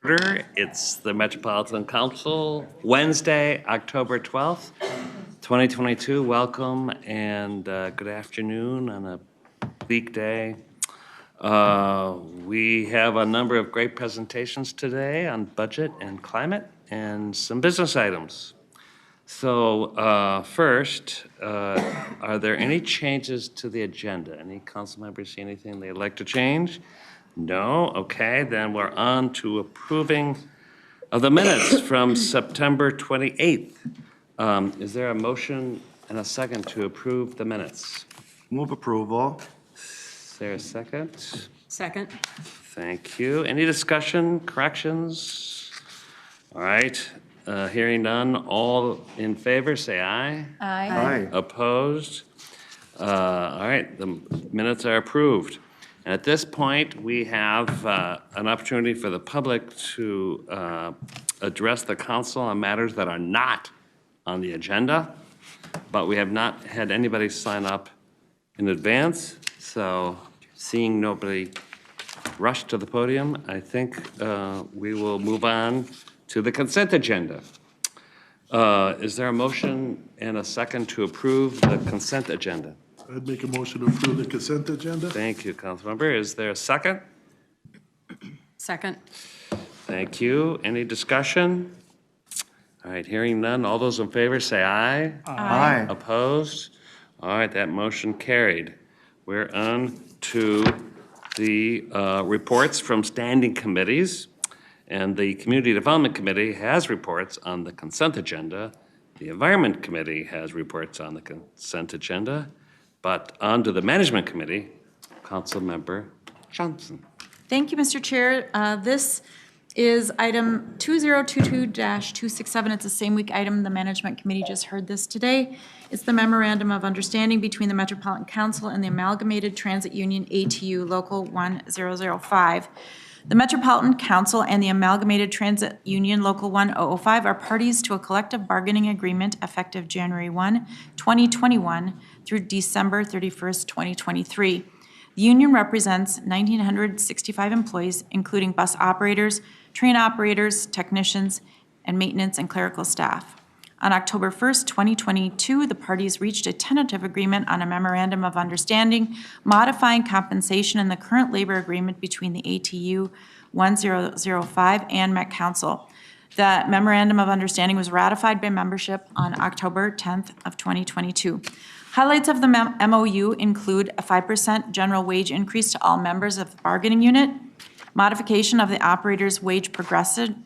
Order. It's the Metropolitan Council, Wednesday, October 12th, 2022. Welcome and good afternoon on a weekday. We have a number of great presentations today on budget and climate and some business items. So first, are there any changes to the agenda? Any council members see anything they'd like to change? No? Okay, then we're on to approving of the minutes from September 28th. Is there a motion and a second to approve the minutes? Move approval. Is there a second? Second. Thank you. Any discussion, corrections? All right, hearing none, all in favor, say aye. Aye. Opposed? All right, the minutes are approved. And at this point, we have an opportunity for the public to address the council on matters that are not on the agenda, but we have not had anybody sign up in advance. So seeing nobody rush to the podium, I think we will move on to the consent agenda. Is there a motion and a second to approve the consent agenda? I'd make a motion to approve the consent agenda. Thank you, Councilmember. Is there a second? Second. Thank you. Any discussion? All right, hearing none. All those in favor say aye. Aye. Opposed? All right, that motion carried. We're on to the reports from standing committees. And the Community Development Committee has reports on the consent agenda. The Environment Committee has reports on the consent agenda. But on to the Management Committee, Councilmember Johnson. Thank you, Mr. Chair. This is item 2022-267. It's the same week item. The Management Committee just heard this today. It's the Memorandum of Understanding between the Metropolitan Council and the Amalgamated Transit Union ATU Local 1005. The Metropolitan Council and the Amalgamated Transit Union Local 1005 are parties to a collective bargaining agreement effective January 1, 2021 through December 31st, 2023. The union represents 1,965 employees, including bus operators, train operators, technicians, and maintenance and clerical staff. On October 1st, 2022, the parties reached a tentative agreement on a memorandum of understanding modifying compensation in the current labor agreement between the ATU 1005 and Met Council. The memorandum of understanding was ratified by membership on October 10th of 2022. Highlights of the MOU include a 5% general wage increase to all members of the bargaining unit, modification of the operator's wage progression,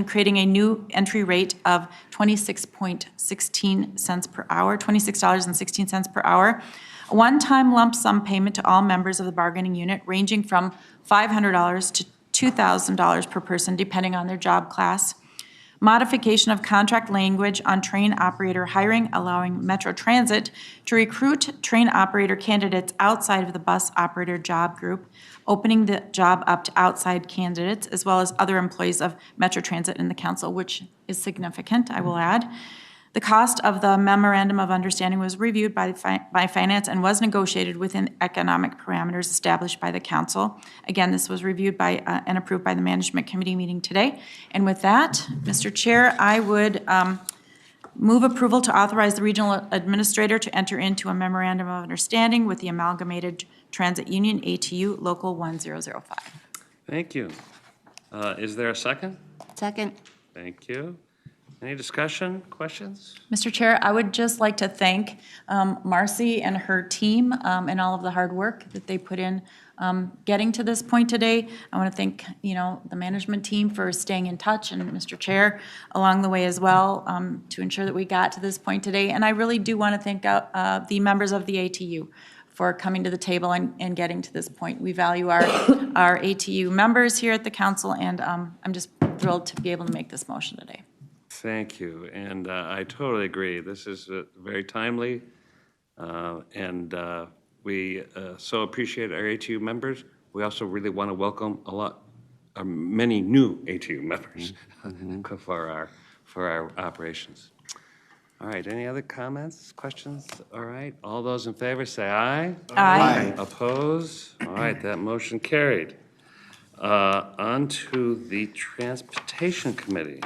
creating a new entry rate of $26.16 per hour, $26.16 per hour, a one-time lump sum payment to all members of the bargaining unit ranging from $500 to $2,000 per person depending on their job class, modification of contract language on train operator hiring, allowing Metro Transit to recruit train operator candidates outside of the bus operator job group, opening the job up to outside candidates as well as other employees of Metro Transit and the council, which is significant, I will add. The cost of the memorandum of understanding was reviewed by finance and was negotiated within economic parameters established by the council. Again, this was reviewed by and approved by the management committee meeting today. And with that, Mr. Chair, I would move approval to authorize the regional administrator to enter into a memorandum of understanding with the Amalgamated Transit Union ATU Local 1005. Thank you. Is there a second? Second. Thank you. Any discussion, questions? Mr. Chair, I would just like to thank Marcy and her team and all of the hard work that they put in getting to this point today. I want to thank, the management team for staying in touch and Mr. Chair along the way as well to ensure that we got to this point today. And I really do want to thank the members of the ATU for coming to the table and getting to this point. We value our ATU members here at the council, and I'm just thrilled to be able to make this motion today. Thank you, and I totally agree. This is very timely, and we so appreciate our ATU members. We also really want to welcome many new ATU members for our operations. All right, any other comments, questions? All right, all those in favor say aye. Aye. Opposed? All right, that motion carried. On to the Transportation Committee.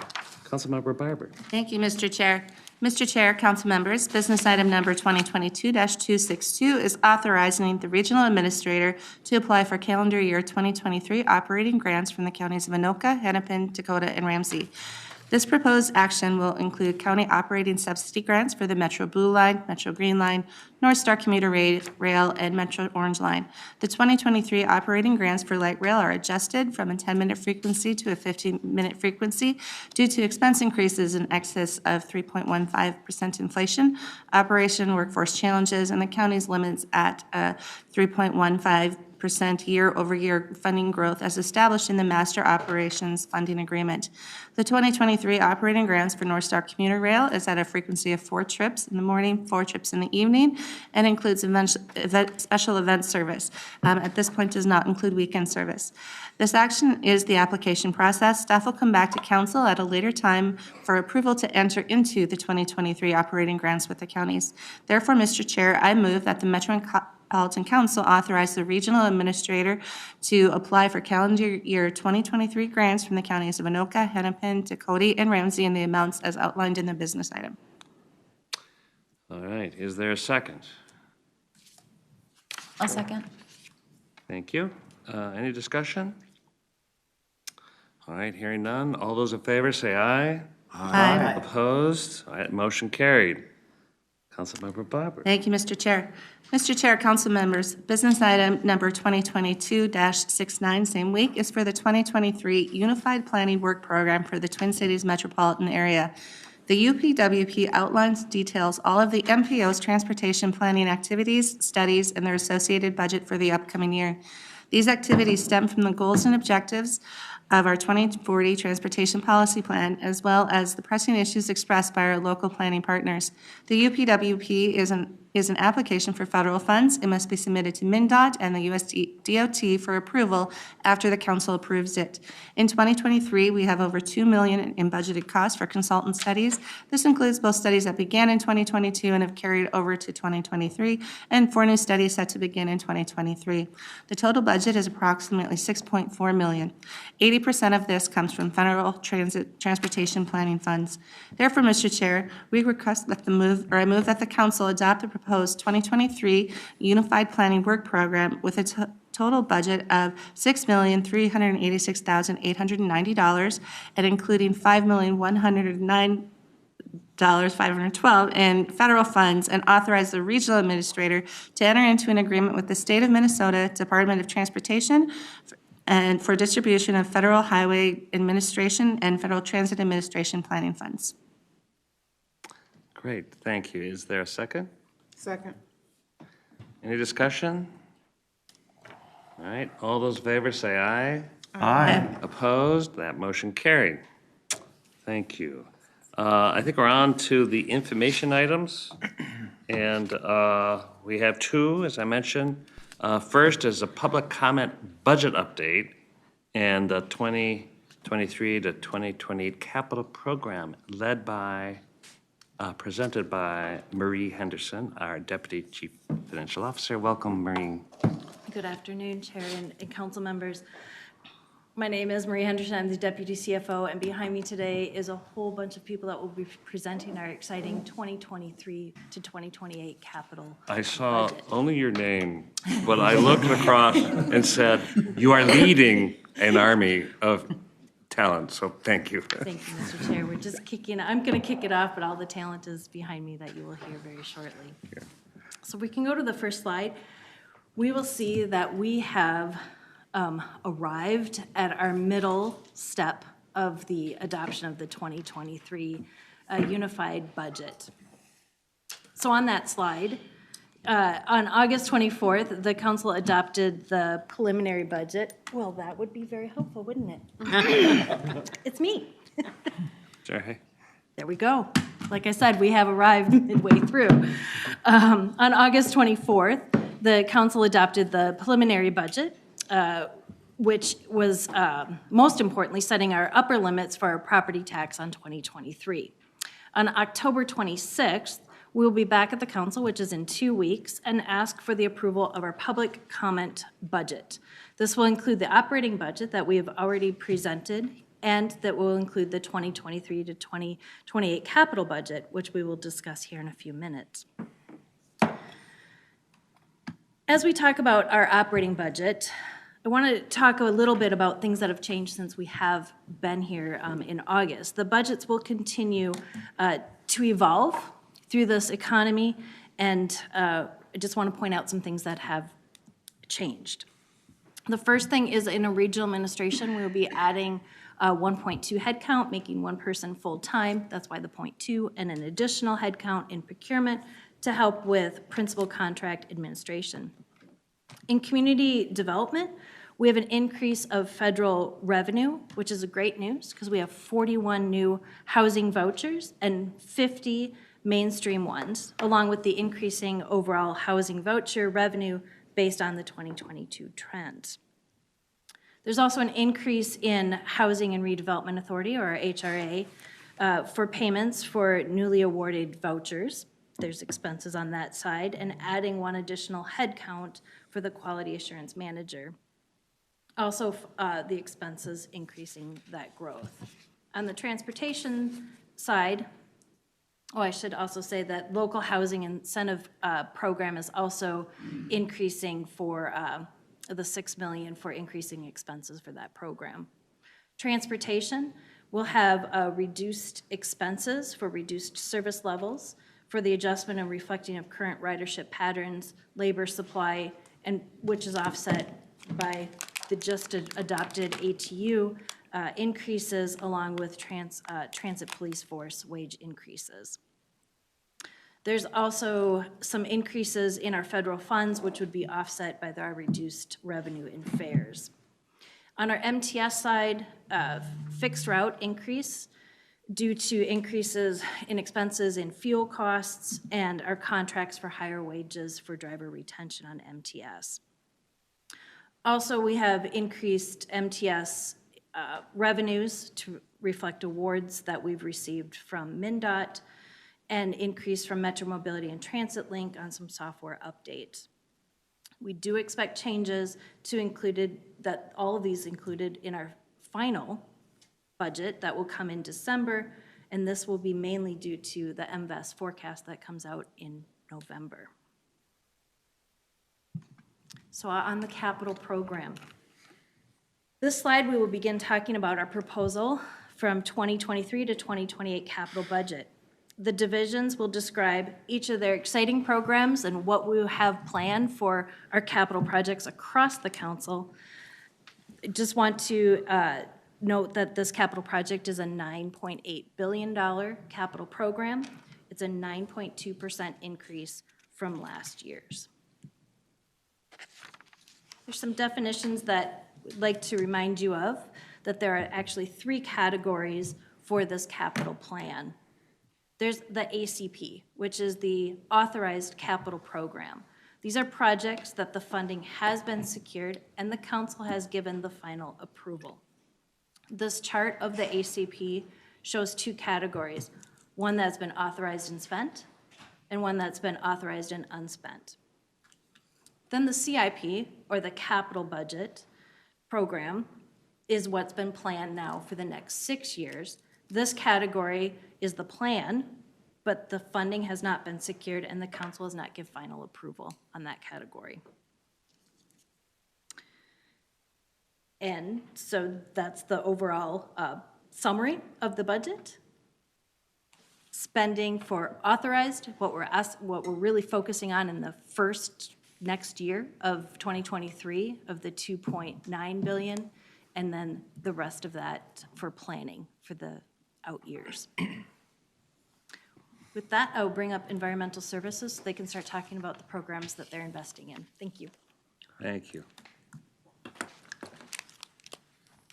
Councilmember Barber. Thank you, Mr. Chair. Mr. Chair, council members, business item number 2022-262 is authorizing the regional administrator to apply for calendar year 2023 operating grants from the counties of Anoka, Hennepin, Dakota, and Ramsey. This proposed action will include county operating subsidy grants for the Metro Blue Line, Metro Green Line, North Star Commuter Rail, and Metro Orange Line. The 2023 operating grants for light rail are adjusted from a 10-minute frequency to a 15-minute frequency due to expense increases in excess of 3.15% inflation, operation workforce challenges, and the county's limits at 3.15% year-over-year funding growth as established in the Master Operations Funding Agreement. The 2023 operating grants for North Star Commuter Rail is at a frequency of 4 trips in the morning, 4 trips in the evening, and includes special event service. At this point, does not include weekend service. This action is the application process. Staff will come back to council at a later time for approval to enter into the 2023 operating grants with the counties. Therefore, Mr. Chair, I move that the Metropolitan Council authorize the regional administrator to apply for calendar year 2023 grants from the counties of Anoka, Hennepin, Dakota, and Ramsey in the amounts as outlined in the business item. All right, is there a second? I'll second. Thank you. Any discussion? All right, hearing none. All those in favor say aye. Aye. Opposed? All right, motion carried. Councilmember Barber. Thank you, Mr. Chair. Mr. Chair, council members, business item number 2022-69, same week, is for the 2023 Unified Planning Work Program for the Twin Cities metropolitan area. The UPWP outlines, details all of the MPO's transportation planning activities, studies, and their associated budget for the upcoming year. These activities stem from the goals and objectives of our 2040 Transportation Policy Plan, as well as the pressing issues expressed by our local planning partners. The UPWP is an application for federal funds. It must be submitted to MnDOT and the USDOT for approval after the council approves it. In 2023, we have over $2 million in budgeted costs for consultant studies. This includes both studies that began in 2022 and have carried over to 2023, and 4 new studies set to begin in 2023. The total budget is approximately $6.4 million. 80% of this comes from federal transportation planning funds. Therefore, Mr. Chair, we request that I move that the council adopt the proposed 2023 Unified Planning Work Program with a total budget of $6,386,890 and including $5,109,512 in federal funds, and authorize the regional administrator to enter into an agreement with the State of Minnesota Department of Transportation and for distribution of Federal Highway Administration and Federal Transit Administration planning funds. Great, thank you. Is there a second? Second. Any discussion? All right, all those in favor say aye. Aye. Opposed? That motion carried. Thank you. I think we're on to the information items, and we have 2, as I mentioned. First is a public comment budget update and the 2023 to 2028 capital program led by, presented by Marie Henderson, our Deputy Chief Financial Officer. Welcome, Marie. Good afternoon, Chair and council members. My name is Marie Henderson. I'm the Deputy CFO, and behind me today is a whole bunch of people that will be presenting our exciting 2023 to 2028 capital. I saw budget. only your name, but I looked across and said, you are leading an army of talent, so thank you. Thank you, Mr. Chair. We're just I'm going to kick it off, but all the talent is behind me that you will hear very shortly. So we can go to the first slide. We will see that we have arrived at our middle step of the adoption of the 2023 unified budget. So on that slide, on August 24th, the council adopted the preliminary budget. Well, that would be very helpful, wouldn't it? It's me. Sorry. There we go. Like I said, we have arrived midway through. On August 24th, the council adopted the preliminary budget, which was most importantly setting our upper limits for our property tax on 2023. On October 26th, We will be back at the council, which is in 2 weeks, and ask for the approval of our public comment budget. This will include the operating budget that we have already presented, and that will include the 2023 to 2028 capital budget, which we will discuss here in a few minutes. As we talk about our operating budget, I want to talk a little bit about things that have changed since we have been here in August. The budgets will continue to evolve through this economy, and I just want to point out some things that have changed. The first thing is in a regional administration, we will be adding 1.2 headcount, making one person full-time, that's why the 0.2, and an additional headcount in procurement to help with principal contract administration. In community development, we have an increase of federal revenue, which is a great news because we have 41 new housing vouchers and 50 mainstream ones, along with the increasing overall housing voucher revenue based on the 2022 trends. There's also an increase in Housing and Redevelopment Authority, or HRA, for payments for newly awarded vouchers. There's expenses on that side, and adding one additional headcount for the Quality Assurance Manager. Also, the expenses increasing that growth. On the transportation side, I should also say that local housing incentive program is also increasing for the $6 million for increasing expenses for that program. Transportation will have reduced expenses for reduced service levels for the adjustment and reflecting of current ridership patterns, labor supply, and which is offset by the just adopted ATU increases along with transit police force wage increases. There's also some increases in our federal funds, which would be offset by our reduced revenue in fares. On our MTS side, fixed route increase due to increases in expenses in fuel costs and our contracts for higher wages for driver retention on MTS. Also, we have increased MTS revenues to reflect awards that we've received from MnDOT, and increase from Metro Mobility and Transit Link on some software updates. We do expect changes to all of these included in our final budget that will come in December, and this will be mainly due to the MVES forecast that comes out in November. So on the capital program. This slide, we will begin talking about our proposal from 2023 to 2028 capital budget. The divisions will describe each of their exciting programs and what we have planned for our capital projects across the council. I just want to note that this capital project is a $9.8 billion capital program. It's a 9.2% increase from last year's. There's some definitions that I'd like to remind you of, that there are actually 3 categories for this capital plan. There's the ACP, which is the Authorized Capital Program. These are projects that the funding has been secured and the council has given the final approval. This chart of the ACP shows 2 categories, one that's been authorized and spent, and one that's been authorized and unspent. Then the CIP, or the capital budget program, is what's been planned now for the next 6 years. This category is the plan, but the funding has not been secured and the council has not given final approval on that category. And so that's the overall summary of the budget. Spending for authorized, what we're really focusing on in the next year of 2023 of the $2.9 billion, and then the rest of that for planning for the out years. With that, I'll bring up environmental services so they can start talking about the programs that they're investing in. Thank you. Thank you.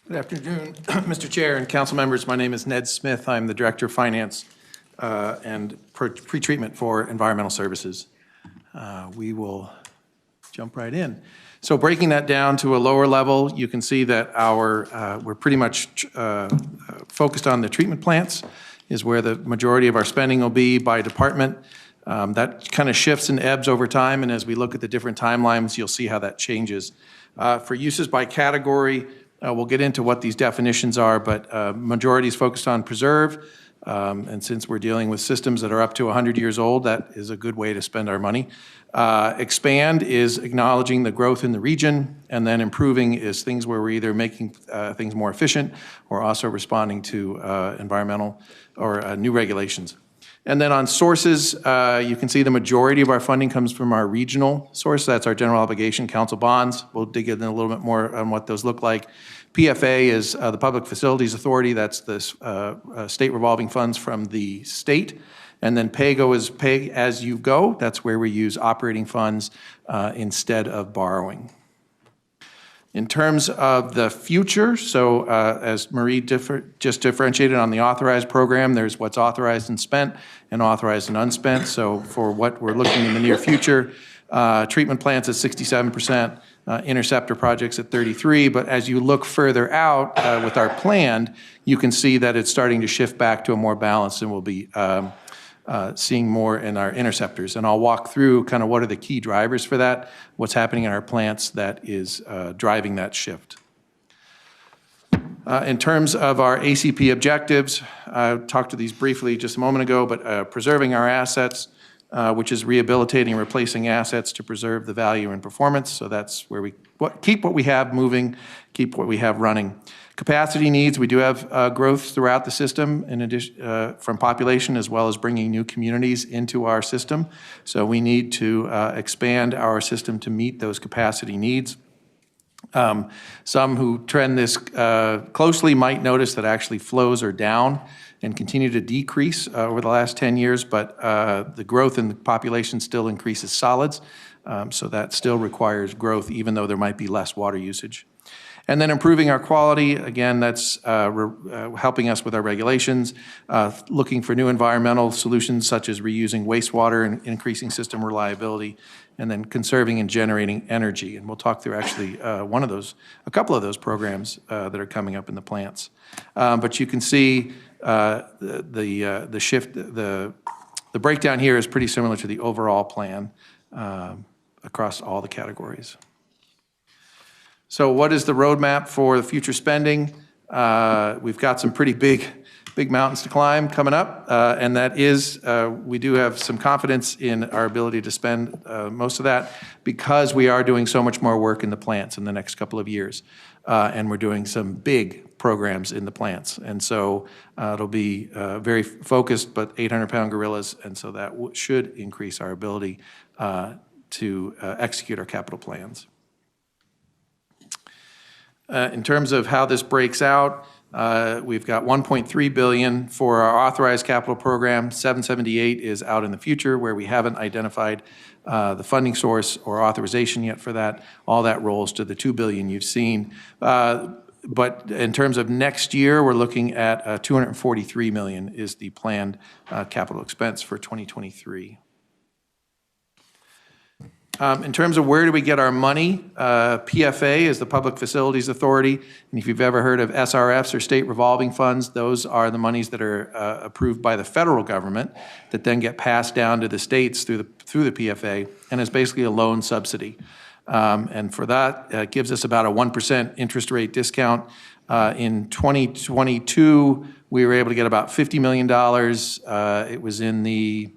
Good afternoon, Mr. Chair and council members. My name is Ned Smith. I'm the Director of Finance and Pretreatment for Environmental Services. We will jump right in. So breaking that down to a lower level, you can see that we're pretty much focused on the treatment plants is where the majority of our spending will be by department. That kind of shifts and ebbs over time, and as we look at the different timelines, you'll see how that changes. For uses by category, we'll get into what these definitions are, but majority is focused on preserve. And since we're dealing with systems that are up to 100 years old, that is a good way to spend our money. Expand is acknowledging the growth in the region, and then improving is things where we're either making things more efficient or also responding to environmental or new regulations. And then on sources, you can see the majority of our funding comes from our regional source. That's our general obligation council bonds. We'll dig in a little bit more on what those look like. PFA is the Public Facilities Authority. That's the state revolving funds from the state. And then PAYGO is pay as you go. That's where we use operating funds instead of borrowing. In terms of the future, so as Marie just differentiated on the authorized program, there's what's authorized and spent and authorized and unspent. So for what we're looking in the near future, treatment plants at 67%, interceptor projects at 33%. But as you look further out with our planned, you can see that it's starting to shift back to a more balanced, and we'll be seeing more in our interceptors. And I'll walk through kind of what are the key drivers for that, what's happening in our plants that is driving that shift. In terms of our ACP objectives, I talked to these briefly just a moment ago, but preserving our assets, which is rehabilitating and replacing assets to preserve the value and performance. So that's where we keep what we have moving, keep what we have running. Capacity needs, we do have growth throughout the system in addition from population, as well as bringing new communities into our system. So we need to expand our system to meet those capacity needs. Some who trend this closely might notice that actually flows are down and continue to decrease over the last 10 years, but the growth in the population still increases solids. So that still requires growth, even though there might be less water usage. And then improving our quality, again, that's helping us with our regulations, looking for new environmental solutions such as reusing wastewater and increasing system reliability, and then conserving and generating energy. And we'll talk through actually a couple of those programs that are coming up in the plants. But you can see the shift, the breakdown here is pretty similar to the overall plan across all the categories. So what is the roadmap for the future spending? We've got some pretty big mountains to climb coming up, and that is, we do have some confidence in our ability to spend most of that because we are doing so much more work in the plants in the next couple of years. And we're doing some big programs in the plants. And so it'll be very focused, but 800-pound gorillas, and so that should increase our ability to execute our capital plans. In terms of how this breaks out, we've got $1.3 billion for our authorized capital program. $778 is out in the future where we haven't identified the funding source or authorization yet for that. All that rolls to the $2 billion you've seen. But in terms of next year, we're looking at $243 million is the planned capital expense for 2023. In terms of where do we get our money, PFA is the Public Facilities Authority, and if you've ever heard of SRFs or state revolving funds, those are the monies that are approved by the federal government that then get passed down to the states through the PFA, and is basically a loan subsidy. And for that, it gives us about a 1% interest rate discount. In 2022, we were able to get about $50 million. It was in the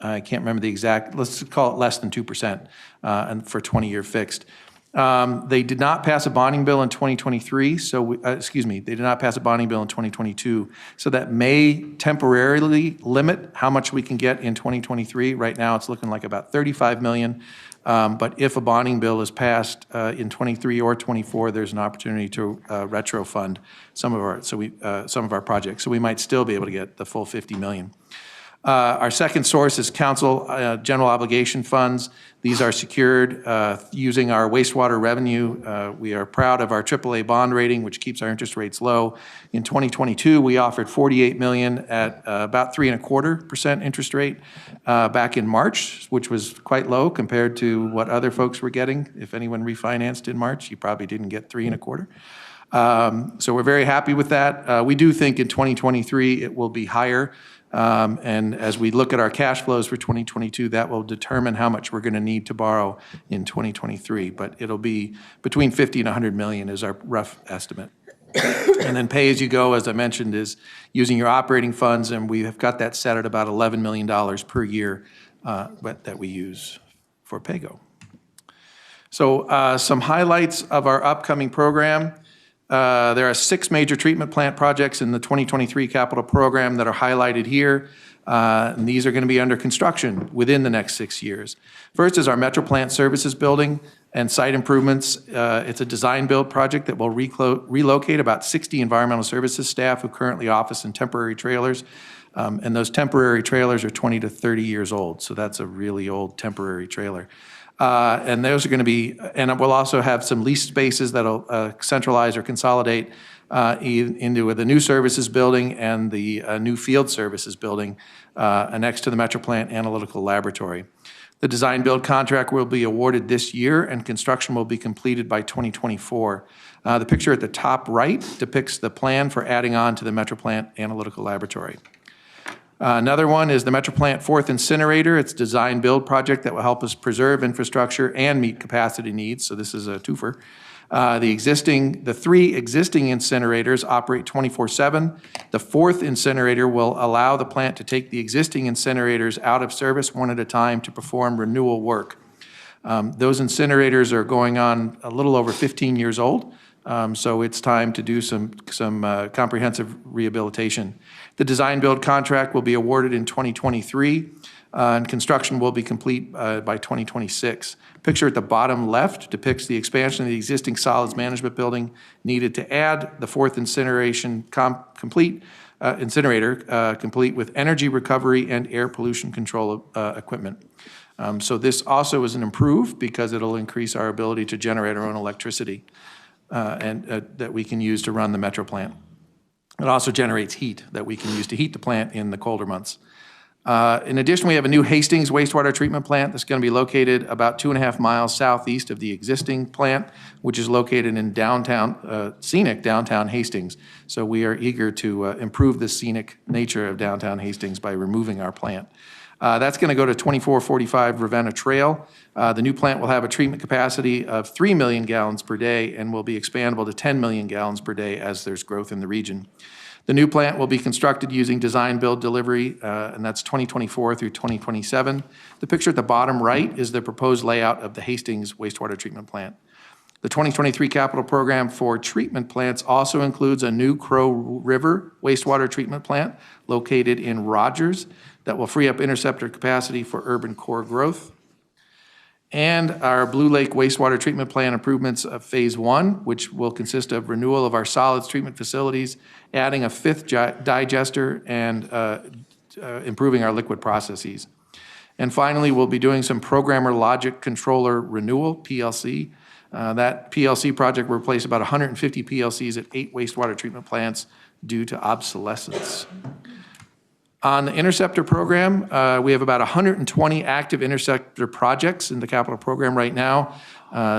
I can't remember the exact, let's call it less than 2% and for 20-year fixed. They did not pass a bonding bill in 2023, so, they did not pass a bonding bill in 2022, so that may temporarily limit how much we can get in 2023. Right now, it's looking like about $35 million, but if a bonding bill is passed in 23 or 24, there's an opportunity to retro fund some of our projects, so we might still be able to get the full $50 million. Our second source is council general obligation funds. These are secured using our wastewater revenue. We are proud of our AAA bond rating, which keeps our interest rates low. In 2022, we offered $48 million at about 3.25% interest rate back in March, which was quite low compared to what other folks were getting. If anyone refinanced in March, you probably didn't get 3.25%. So we're very happy with that. We do think in 2023 it will be higher. And as we look at our cash flows for 2022, that will determine how much we're going to need to borrow in 2023. But it'll be between 50 and 100 million is our rough estimate. And then pay-as-you-go, as I mentioned, is using your operating funds, and we have got that set at about $11 million per year that we use for PAYGO. So some highlights of our upcoming program. There are 6 major treatment plant projects in the 2023 capital program that are highlighted here. And these are going to be under construction within the next 6 years. First is our Metro Plant Services Building and site improvements. It's a design-build project that will relocate about 60 environmental services staff who currently office in temporary trailers. And those temporary trailers are 20 to 30 years old, so that's a really old temporary trailer. And those are going to be, and we'll also have some leased spaces that'll centralize or consolidate into the new services building and the new field services building next to the Metro Plant Analytical Laboratory. The design build contract will be awarded this year and construction will be completed by 2024. The picture at the top right depicts the plan for adding on to the Metro Plant Analytical Laboratory. Another one is the Metro Plant 4th Incinerator. It's a design build project that will help us preserve infrastructure and meet capacity needs, so this is a twofer. The 3 existing incinerators operate 24/7. The 4th incinerator will allow the plant to take the existing incinerators out of service one at a time to perform renewal work. Those incinerators are going on a little over 15 years old, so it's time to do some comprehensive rehabilitation. The design build contract will be awarded in 2023, and construction will be complete by 2026. Picture at the bottom left depicts the expansion of the existing solids management building needed to add the 4th incinerator complete with energy recovery and air pollution control equipment. So this also is an improve because it'll increase our ability to generate our own electricity and that we can use to run the Metro Plant. It also generates heat that we can use to heat the plant in the colder months. In addition, we have a new Hastings wastewater treatment plant that's going to be located about 2.5 miles southeast of the existing plant, which is located in scenic downtown Hastings. So we are eager to improve the scenic nature of downtown Hastings by removing our plant. That's going to go to 2445 Ravenna Trail. The new plant will have a treatment capacity of 3 million gallons per day and will be expandable to 10 million gallons per day as there's growth in the region. The new plant will be constructed using design build delivery, and that's 2024 through 2027. The picture at the bottom right is the proposed layout of the Hastings wastewater treatment plant. The 2023 capital program for treatment plants also includes a new Crow River wastewater treatment plant located in Rogers that will free up interceptor capacity for urban core growth. And our Blue Lake wastewater treatment plant improvements of phase 1, which will consist of renewal of our solids treatment facilities, adding a 5th digester, and improving our liquid processes. And finally, we'll be doing some programmer logic controller renewal, PLC. That PLC project will replace about 150 PLCs at 8 wastewater treatment plants due to obsolescence. On the Interceptor program, we have about 120 active Interceptor projects in the capital program right now.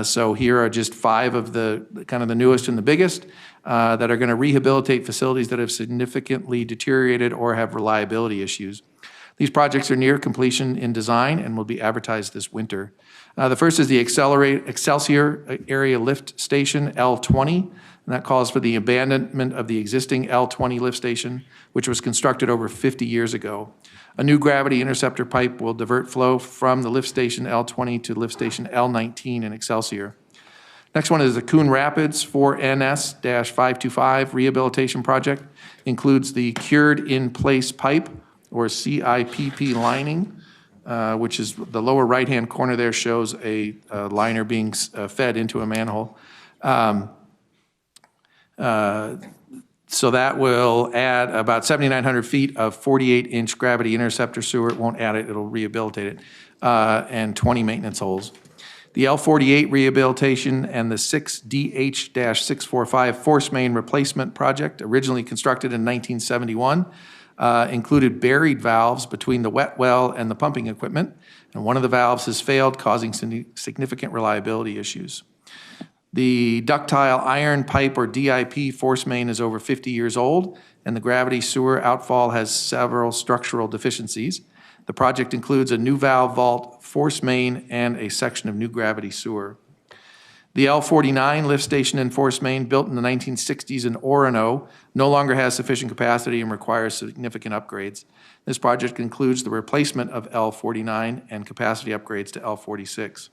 So here are just 5 of the kind of the newest and the biggest that are going to rehabilitate facilities that have significantly deteriorated or have reliability issues. These projects are near completion in design and will be advertised this winter. The first is the Excelsior Area Lift Station, L20. And that calls for the abandonment of the existing L20 lift station, which was constructed over 50 years ago. A new gravity interceptor pipe will divert flow from the lift station L20 to lift station L19 in Excelsior. Next one is the Coon Rapids 4NS-525 rehabilitation project. Includes the cured in place pipe, or CIPP lining, which is the lower right-hand corner there shows a liner being fed into a manhole. So that will add about 7,900 feet of 48-inch gravity interceptor sewer. It won't add it, it'll rehabilitate it, and 20 maintenance holes. The L48 rehabilitation and the 6DH-645 force main replacement project, originally constructed in 1971, included buried valves between the wet well and the pumping equipment, and one of the valves has failed, causing significant reliability issues. The ductile iron pipe or DIP force main is over 50 years old, and the gravity sewer outfall has several structural deficiencies. The project includes a new valve vault, force main, and a section of new gravity sewer. The L49 lift station and force main, built in the 1960s in Orono, no longer has sufficient capacity and requires significant upgrades. This project includes the replacement of L49 and capacity upgrades to L46.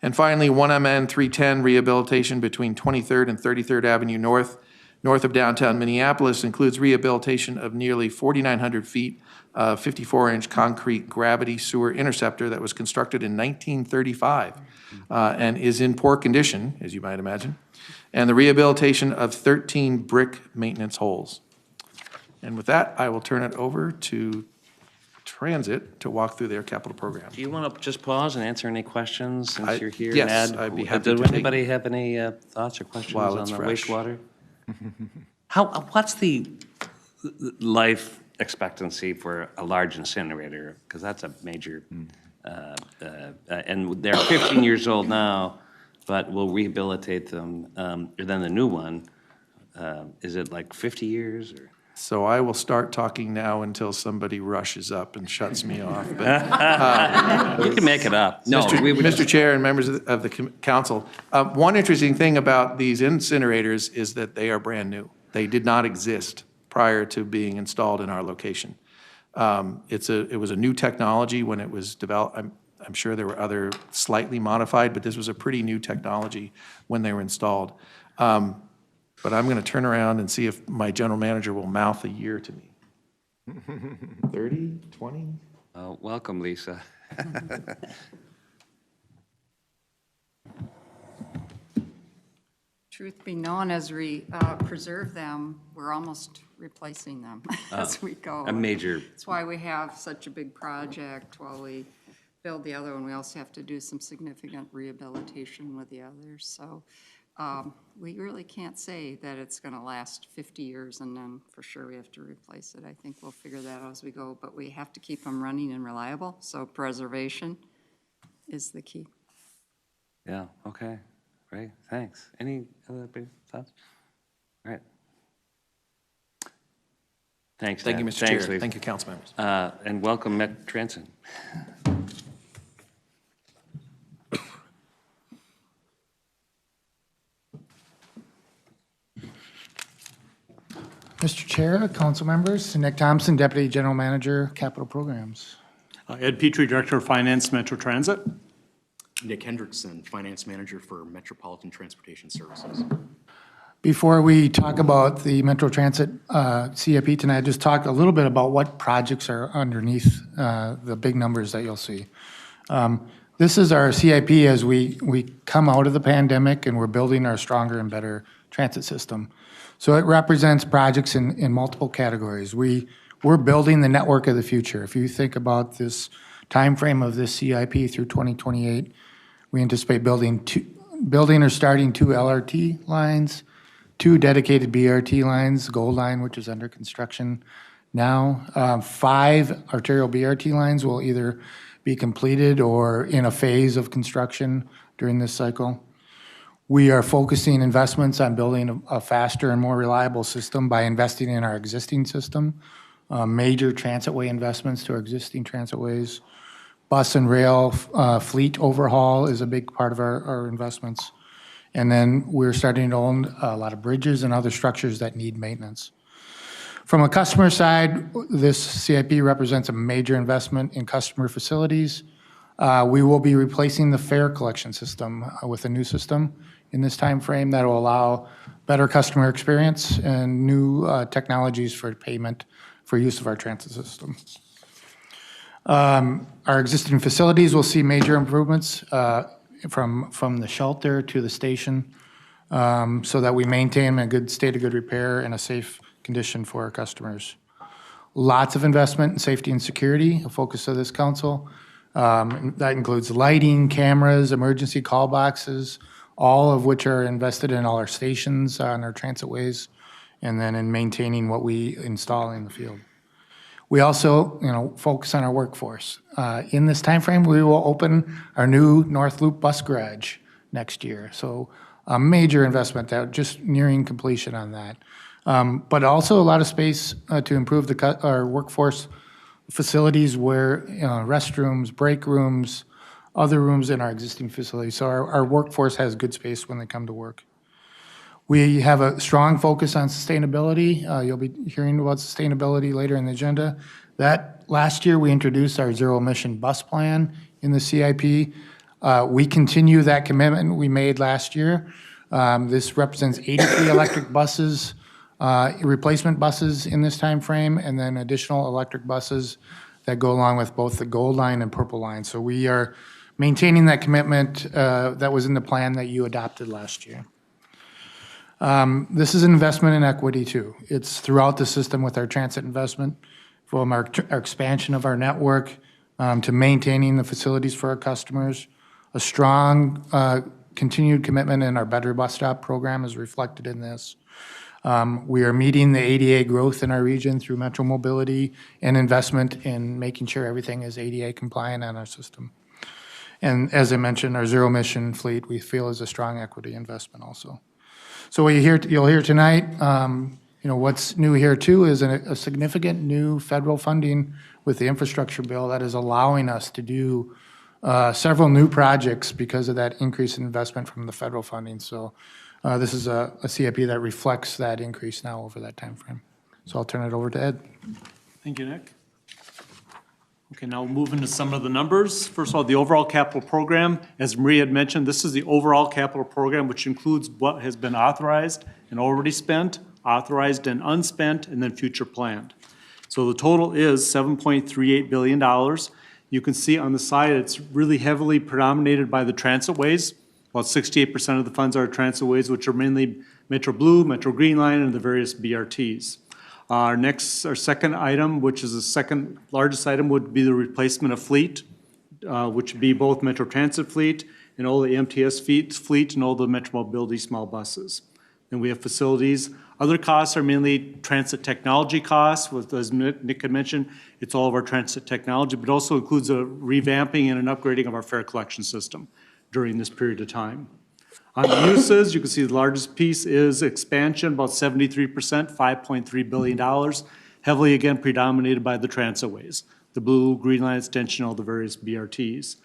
And finally, 1MN 310 rehabilitation between 23rd and 33rd Avenue North of downtown Minneapolis includes rehabilitation of nearly 4,900 feet of 54-inch concrete gravity sewer interceptor that was constructed in 1935 and is in poor condition, as you might imagine, and the rehabilitation of 13 brick maintenance holes. And with that, I will turn it over to Transit to walk through their capital program. Do you want to just pause and answer any questions since you're here? Yes, Ned? I'd be happy to Did take- anybody have any thoughts or questions While on it's the fresh. wastewater? What's the life expectancy for a large incinerator? Because that's a major, and they're 15 years old now, but we'll rehabilitate them. And then the new one, is it like 50 years or? So I will start talking now until somebody rushes up and shuts me off. But You can make it up. No, we would Mr. Chair and members of the council, one interesting thing about these incinerators is that they are brand new. They did not exist prior to being installed in our location. It was a new technology when it was developed. I'm sure there were other slightly modified, but this was a pretty new technology when they were installed. But I'm going to turn around and see if my general manager will mouth a year to me. 30, 20? welcome, Lisa. Truth be known, as we preserve them, we're almost replacing them as we go. A major, That's why we have such a big project while we build the other one. We also have to do some significant rehabilitation with the others. So we really can't say that it's going to last 50 years and then for sure we have to replace it. I think we'll figure that out as we go, but we have to keep them running and reliable. So preservation is the key. yeah, okay, great, thanks. Any other big thoughts? All right. Thanks, Thank you, Ned. Mr. Thanks, Chair. Lisa. Thank you, council members. And welcome, Met Transit. Mr. Chair, council members, Nick Thompson, Deputy General Manager, Capital Programs. Ed Petrie, Director of Finance, Metro Transit. Nick Hendrickson, Finance Manager for Metropolitan Transportation Services. Before we talk about the Metro Transit CIP tonight, just talk a little bit about what projects are underneath the big numbers that you'll see. This is our CIP as we come out of the pandemic and we're building our stronger and better transit system. So it represents projects in multiple categories. We're building the network of the future. If you think about this timeframe of this CIP through 2028, we anticipate building or starting 2 LRT lines, 2 dedicated BRT lines, Gold Line, which is under construction now. 5 arterial BRT lines will either be completed or in a phase of construction during this cycle. We are focusing investments on building a faster and more reliable system by investing in our existing system. Major transitway investments to our existing transitways. Bus and rail fleet overhaul is a big part of our investments. And then we're starting to own a lot of bridges and other structures that need maintenance. From a customer side, this CIP represents a major investment in customer facilities. We will be replacing the fare collection system with a new system in this time frame that will allow better customer experience and new technologies for payment for use of our transit system. Our existing facilities will see major improvements from the shelter to the station so that we maintain a good state of good repair and a safe condition for our customers. Lots of investment in safety and security, a focus of this council. That includes lighting, cameras, emergency call boxes, all of which are invested in all our stations on our transitways, and then in maintaining what we install in the field. We also, focus on our workforce. In this timeframe, we will open our new North Loop bus garage next year. So a major investment that just nearing completion on that. But also a lot of space to improve our workforce facilities where restrooms, break rooms, other rooms in our existing facilities. So our workforce has good space when they come to work. We have a strong focus on sustainability. You'll be hearing about sustainability later in the agenda. That last year we introduced our zero emission bus plan in the CIP. We continue that commitment we made last year. This represents 83 electric buses, replacement buses in this time frame, and then additional electric buses that go along with both the gold line and purple line. So we are maintaining that commitment that was in the plan that you adopted last year. This is an investment in equity too. It's throughout the system with our transit investment, from our expansion of our network to maintaining the facilities for our customers. A strong continued commitment in our Better Bus Stop program is reflected in this. We are meeting the ADA growth in our region through metro mobility and investment in making sure everything is ADA compliant on our system. And as I mentioned, our zero emission fleet we feel is a strong equity investment also. So what you'll hear tonight, what's new here too is a significant new federal funding with the infrastructure bill that is allowing us to do several new projects because of that increase in investment from the federal funding. So this is a CIP that reflects that increase now over that time frame. So I'll turn it over to Ed. Thank you, Nick. Okay, now we'll move into some of the numbers. First of all, the overall capital program, as Maria had mentioned, this is the overall capital program, which includes what has been authorized and already spent, authorized and unspent, and then future planned. So the total is $7.38 billion. You can see on the side, it's really heavily predominated by the transitways. About 68% of the funds are transitways, which are mainly Metro Blue, Metro Green Line, and the various BRTs. Our second item, which is the second largest item, would be the replacement of fleet, which would be both Metro Transit fleet and all the MTS fleet and all the Metro Mobility small buses. Then we have facilities. Other costs are mainly transit technology costs. As Nick had mentioned, it's all of our transit technology, but also includes a revamping and an upgrading of our fare collection system during this period of time. On the uses, you can see the largest piece is expansion, about 73%, $5.3 billion, heavily again predominated by the transitways, the Blue, Green Line extension, all the various BRTs.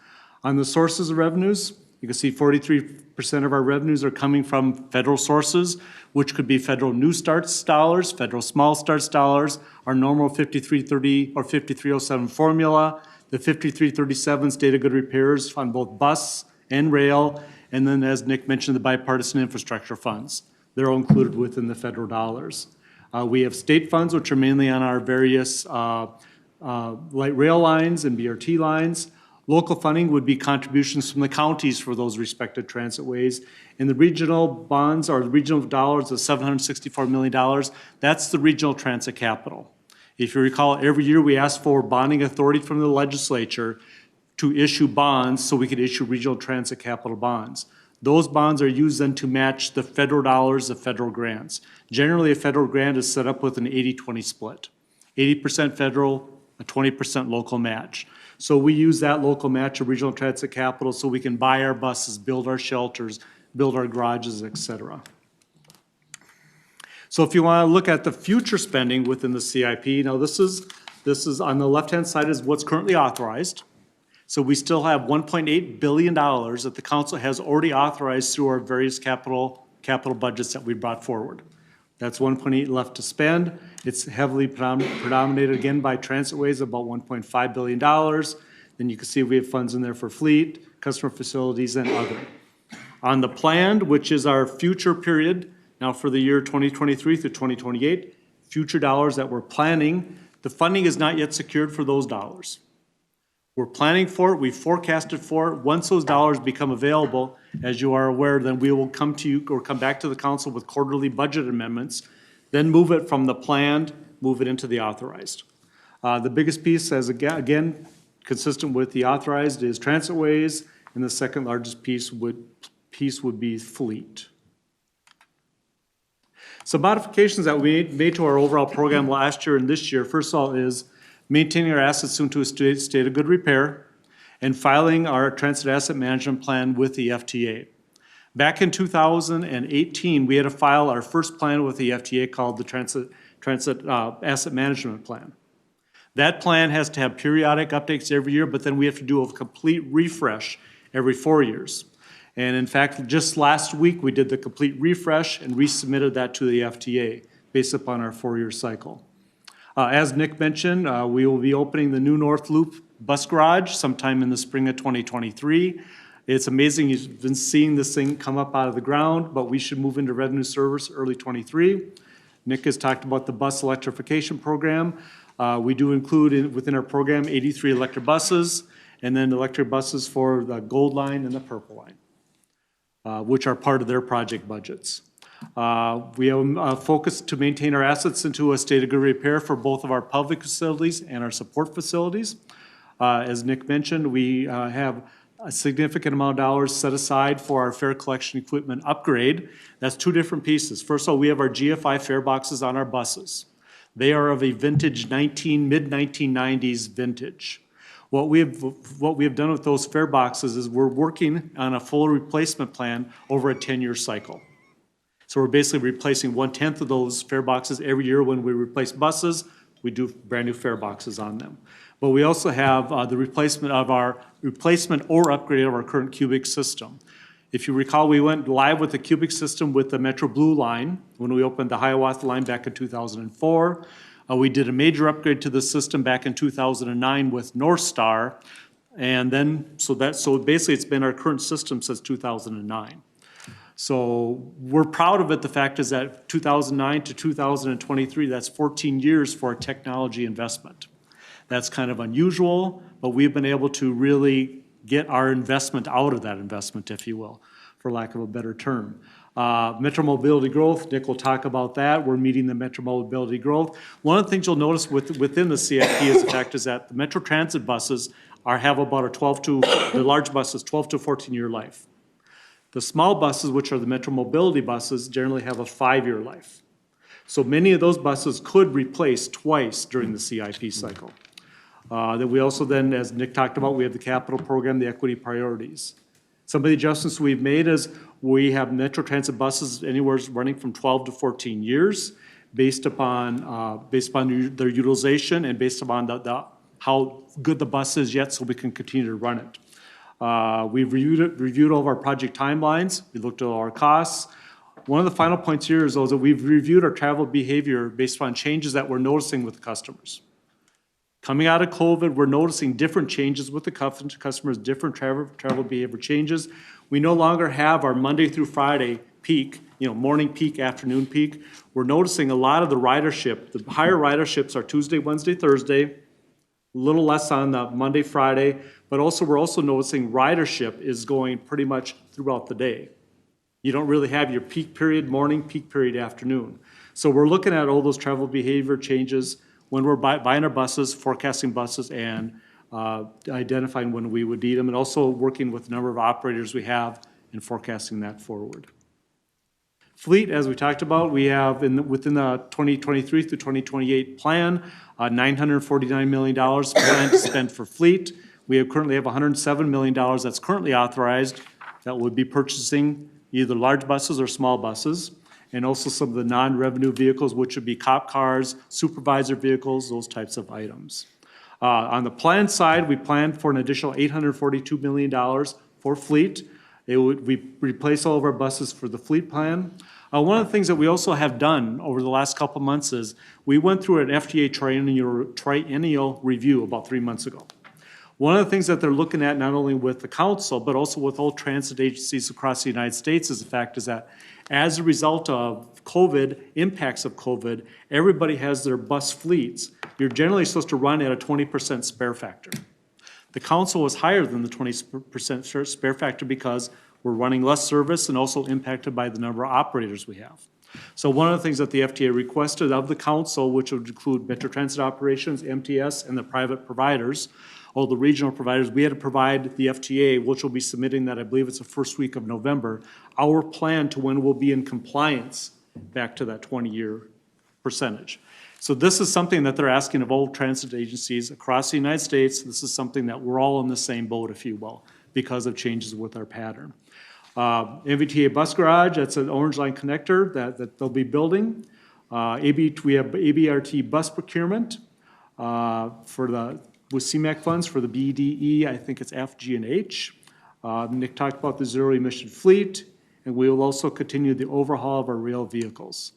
On the sources of revenues, you can see 43% of our revenues are coming from federal sources, which could be federal new starts dollars, federal small starts dollars, our normal 5330 or 5307 formula, the 5337 state of good repairs on both bus and rail, and then, as Nick mentioned, the bipartisan infrastructure funds. They're all included within the federal dollars. We have state funds, which are mainly on our various light rail lines and BRT lines. Local funding would be contributions from the counties for those respective transitways. And the regional bonds or the regional dollars of $764 million, that's the regional transit capital. If you recall, every year we ask for bonding authority from the legislature to issue bonds so we could issue regional transit capital bonds. Those bonds are used then to match the federal dollars of federal grants. Generally, a federal grant is set up with an 80-20 split. 80% federal, a 20% local match. So we use that local match of regional transit capital so we can buy our buses, build our shelters, build our garages, et cetera. So if you want to look at the future spending within the CIP, now this is on the left-hand side is what's currently authorized. So we still have $1.8 billion that the council has already authorized through our various capital budgets that we brought forward. That's 1.8 left to spend. It's heavily predominated again by transitways, about $1.5 billion. Then you can see we have funds in there for fleet, customer facilities, and other. On the planned, which is our future period, now for the year 2023 through 2028, future dollars that we're planning, the funding is not yet secured for those dollars. We're planning for it, we forecasted for it. Once those dollars become available, as you are aware, then we will come to you or come back to the council with quarterly budget amendments, then move it from the planned, move it into the authorized. The biggest piece, as again, consistent with the authorized, is transitways, and the second largest piece would be fleet. Some modifications that we made to our overall program last year and this year, first of all, is maintaining our assets into a state of good repair, and filing our transit asset management plan with the FTA. Back in 2018, we had to file our first plan with the FTA called the Transit Asset Management Plan. That plan has to have periodic updates every year, but then we have to do a complete refresh every 4 years. And in fact, just last week, we did the complete refresh and resubmitted that to the FTA based upon our 4-year cycle. As Nick mentioned, we will be opening the new North Loop bus garage sometime in the spring of 2023. It's amazing, you've been seeing this thing come up out of the ground, but we should move into revenue service early 23. Nick has talked about the bus electrification program. We do include within our program 83 electric buses, and then electric buses for the Gold Line and the Purple Line, which are part of their project budgets. We have a focus to maintain our assets into a state of good repair for both of our public facilities and our support facilities. As Nick mentioned, we have a significant amount of dollars set aside for our fare collection equipment upgrade. That's two different pieces. First of all, we have our GFI fare boxes on our buses. They are of a vintage mid-1990s vintage. What we have done with those fare boxes is we're working on a full replacement plan over a 10-year cycle. So we're basically replacing 1/10 of those fare boxes every year. When we replace buses, we do brand new fare boxes on them. But we also have the replacement or upgrade of our current cubic system. If you recall, we went live with the cubic system with the Metro Blue line when we opened the Hiawatha line back in 2004. We did a major upgrade to the system back in 2009 with North Star. And then, so basically it's been our current system since 2009. So we're proud of it. The fact is that 2009 to 2023, that's 14 years for a technology investment. That's kind of unusual, but we've been able to really get our investment out of that investment, if you will, for lack of a better term. Metro mobility growth, Nick will talk about that. We're meeting the metro mobility growth. One of the things you'll notice within the CIP is the fact is that the Metro Transit buses have about the large buses, 12 to 14-year life. The small buses, which are the Metro mobility buses, generally have a 5-year life. So many of those buses could replace twice during the CIP cycle. That we also then, as Nick talked about, we have the capital program, the equity priorities. Some of the adjustments we've made is we have Metro Transit buses anywhere running from 12 to 14 years based upon their utilization and based upon how good the bus is yet so we can continue to run it. We've reviewed all of our project timelines. We looked at all our costs. One of the final points here is that we've reviewed our travel behavior based on changes that we're noticing with the customers. Coming out of COVID, we're noticing different changes with the customers, different travel behavior changes. We no longer have our Monday through Friday peak, morning peak, afternoon peak. We're noticing a lot of the ridership. The higher riderships are Tuesday, Wednesday, Thursday, a little less on the Monday, Friday, but also we're also noticing ridership is going pretty much throughout the day. You don't really have your peak period morning, peak period afternoon. So we're looking at all those travel behavior changes when we're buying our buses, forecasting buses, and identifying when we would need them, and also working with the number of operators we have and forecasting that forward. Fleet, as we talked about, we have within the 2023 through 2028 plan, $949 million planned to spend for fleet. We currently have $107 million that's currently authorized that would be purchasing either large buses or small buses, and also some of the non-revenue vehicles, which would be cop cars, supervisor vehicles, those types of items. On the plan side, we planned for an additional $842 million for fleet. We replace all of our buses for the fleet plan. One of the things that we also have done over the last couple of months is we went through an FTA triennial review about 3 months ago. One of the things that they're looking at, not only with the council, but also with all transit agencies across the United States, is the fact is that as a result of COVID, impacts of COVID, everybody has their bus fleets. You're generally supposed to run at a 20% spare factor. The council was higher than the 20% spare factor because we're running less service and also impacted by the number of operators we have. So one of the things that the FTA requested of the council, which would include Metro Transit Operations, MTS, and the private providers, all the regional providers, we had to provide the FTA, which will be submitting that, I believe it's the first week of November, our plan to when we'll be in compliance back to that 20-year percentage. So this is something that they're asking of all transit agencies across the United States. This is something that we're all in the same boat, if you will, because of changes with our pattern. MVTA Bus Garage, that's an Orange Line connector that they'll be building. We have ABRT bus procurement with CMAQ funds for the BDE, I think it's F, G, and H. Nick talked about the zero emission fleet, and we will also continue the overhaul of our rail vehicles.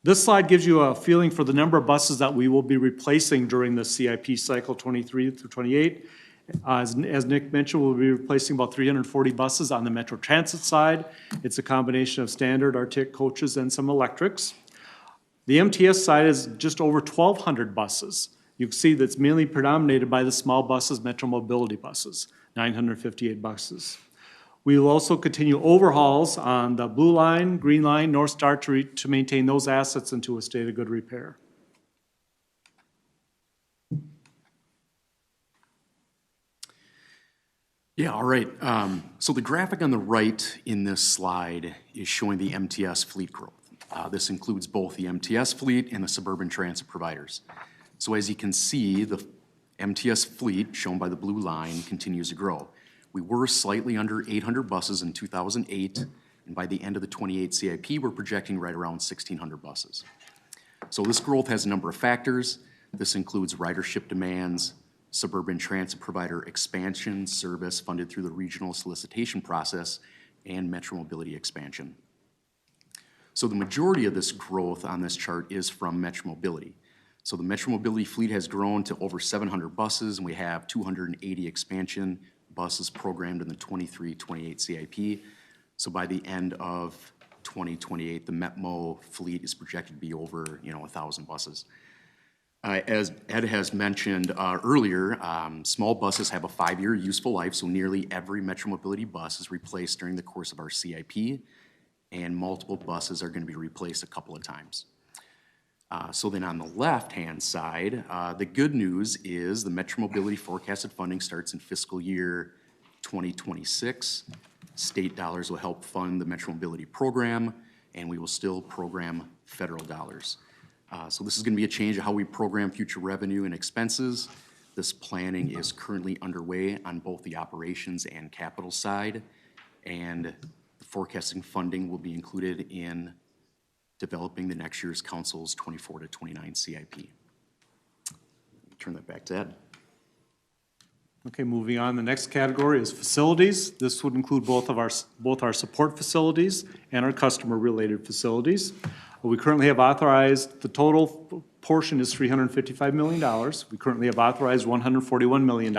This slide gives you a feeling for the number of buses that we will be replacing during the CIP cycle 23 through 28. As Nick mentioned, we'll be replacing about 340 buses on the Metro Transit side. It's a combination of standard Arctic coaches and some electrics. The MTS side is just over 1,200 buses. You can see that's mainly predominated by the small buses, Metro Mobility buses, 958 buses. We will also continue overhauls on the Blue Line, Green Line, North Star to maintain those assets into a state of good repair. Yeah, all right. So the graphic on the right in this slide is showing the MTS fleet growth. This includes both the MTS fleet and the suburban transit providers. So as you can see, the MTS fleet, shown by the blue line, continues to grow. We were slightly under 800 buses in 2008, and by the end of the 28 CIP, we're projecting right around 1,600 buses. So this growth has a number of factors. This includes ridership demands, suburban transit provider expansion, service funded through the regional solicitation process, and Metro Mobility expansion. So the majority of this growth on this chart is from Metro Mobility. So the Metro Mobility fleet has grown to over 700 buses, and we have 280 expansion buses programmed in the 23-28 CIP. So by the end of 2028, the METMO fleet is projected to be over 1,000 buses. As Ed has mentioned earlier, small buses have a 5-year useful life, so nearly every Metro Mobility bus is replaced during the course of our CIP, and multiple buses are going to be replaced a couple of times. So then on the left-hand side, the good news is the Metro Mobility forecasted funding starts in fiscal year 2026. State dollars will help fund the Metro Mobility program, and we will still program federal dollars. So this is going to be a change of how we program future revenue and expenses. This planning is currently underway on both the operations and capital side, and the forecasting funding will be included in developing the next year's Council's 24 to 29 CIP. Turn that back to Ed. Okay, moving on, the next category is facilities. This would include both our support facilities and our customer-related facilities. We currently have authorized, the total portion is $355 million. We currently have authorized $141 million.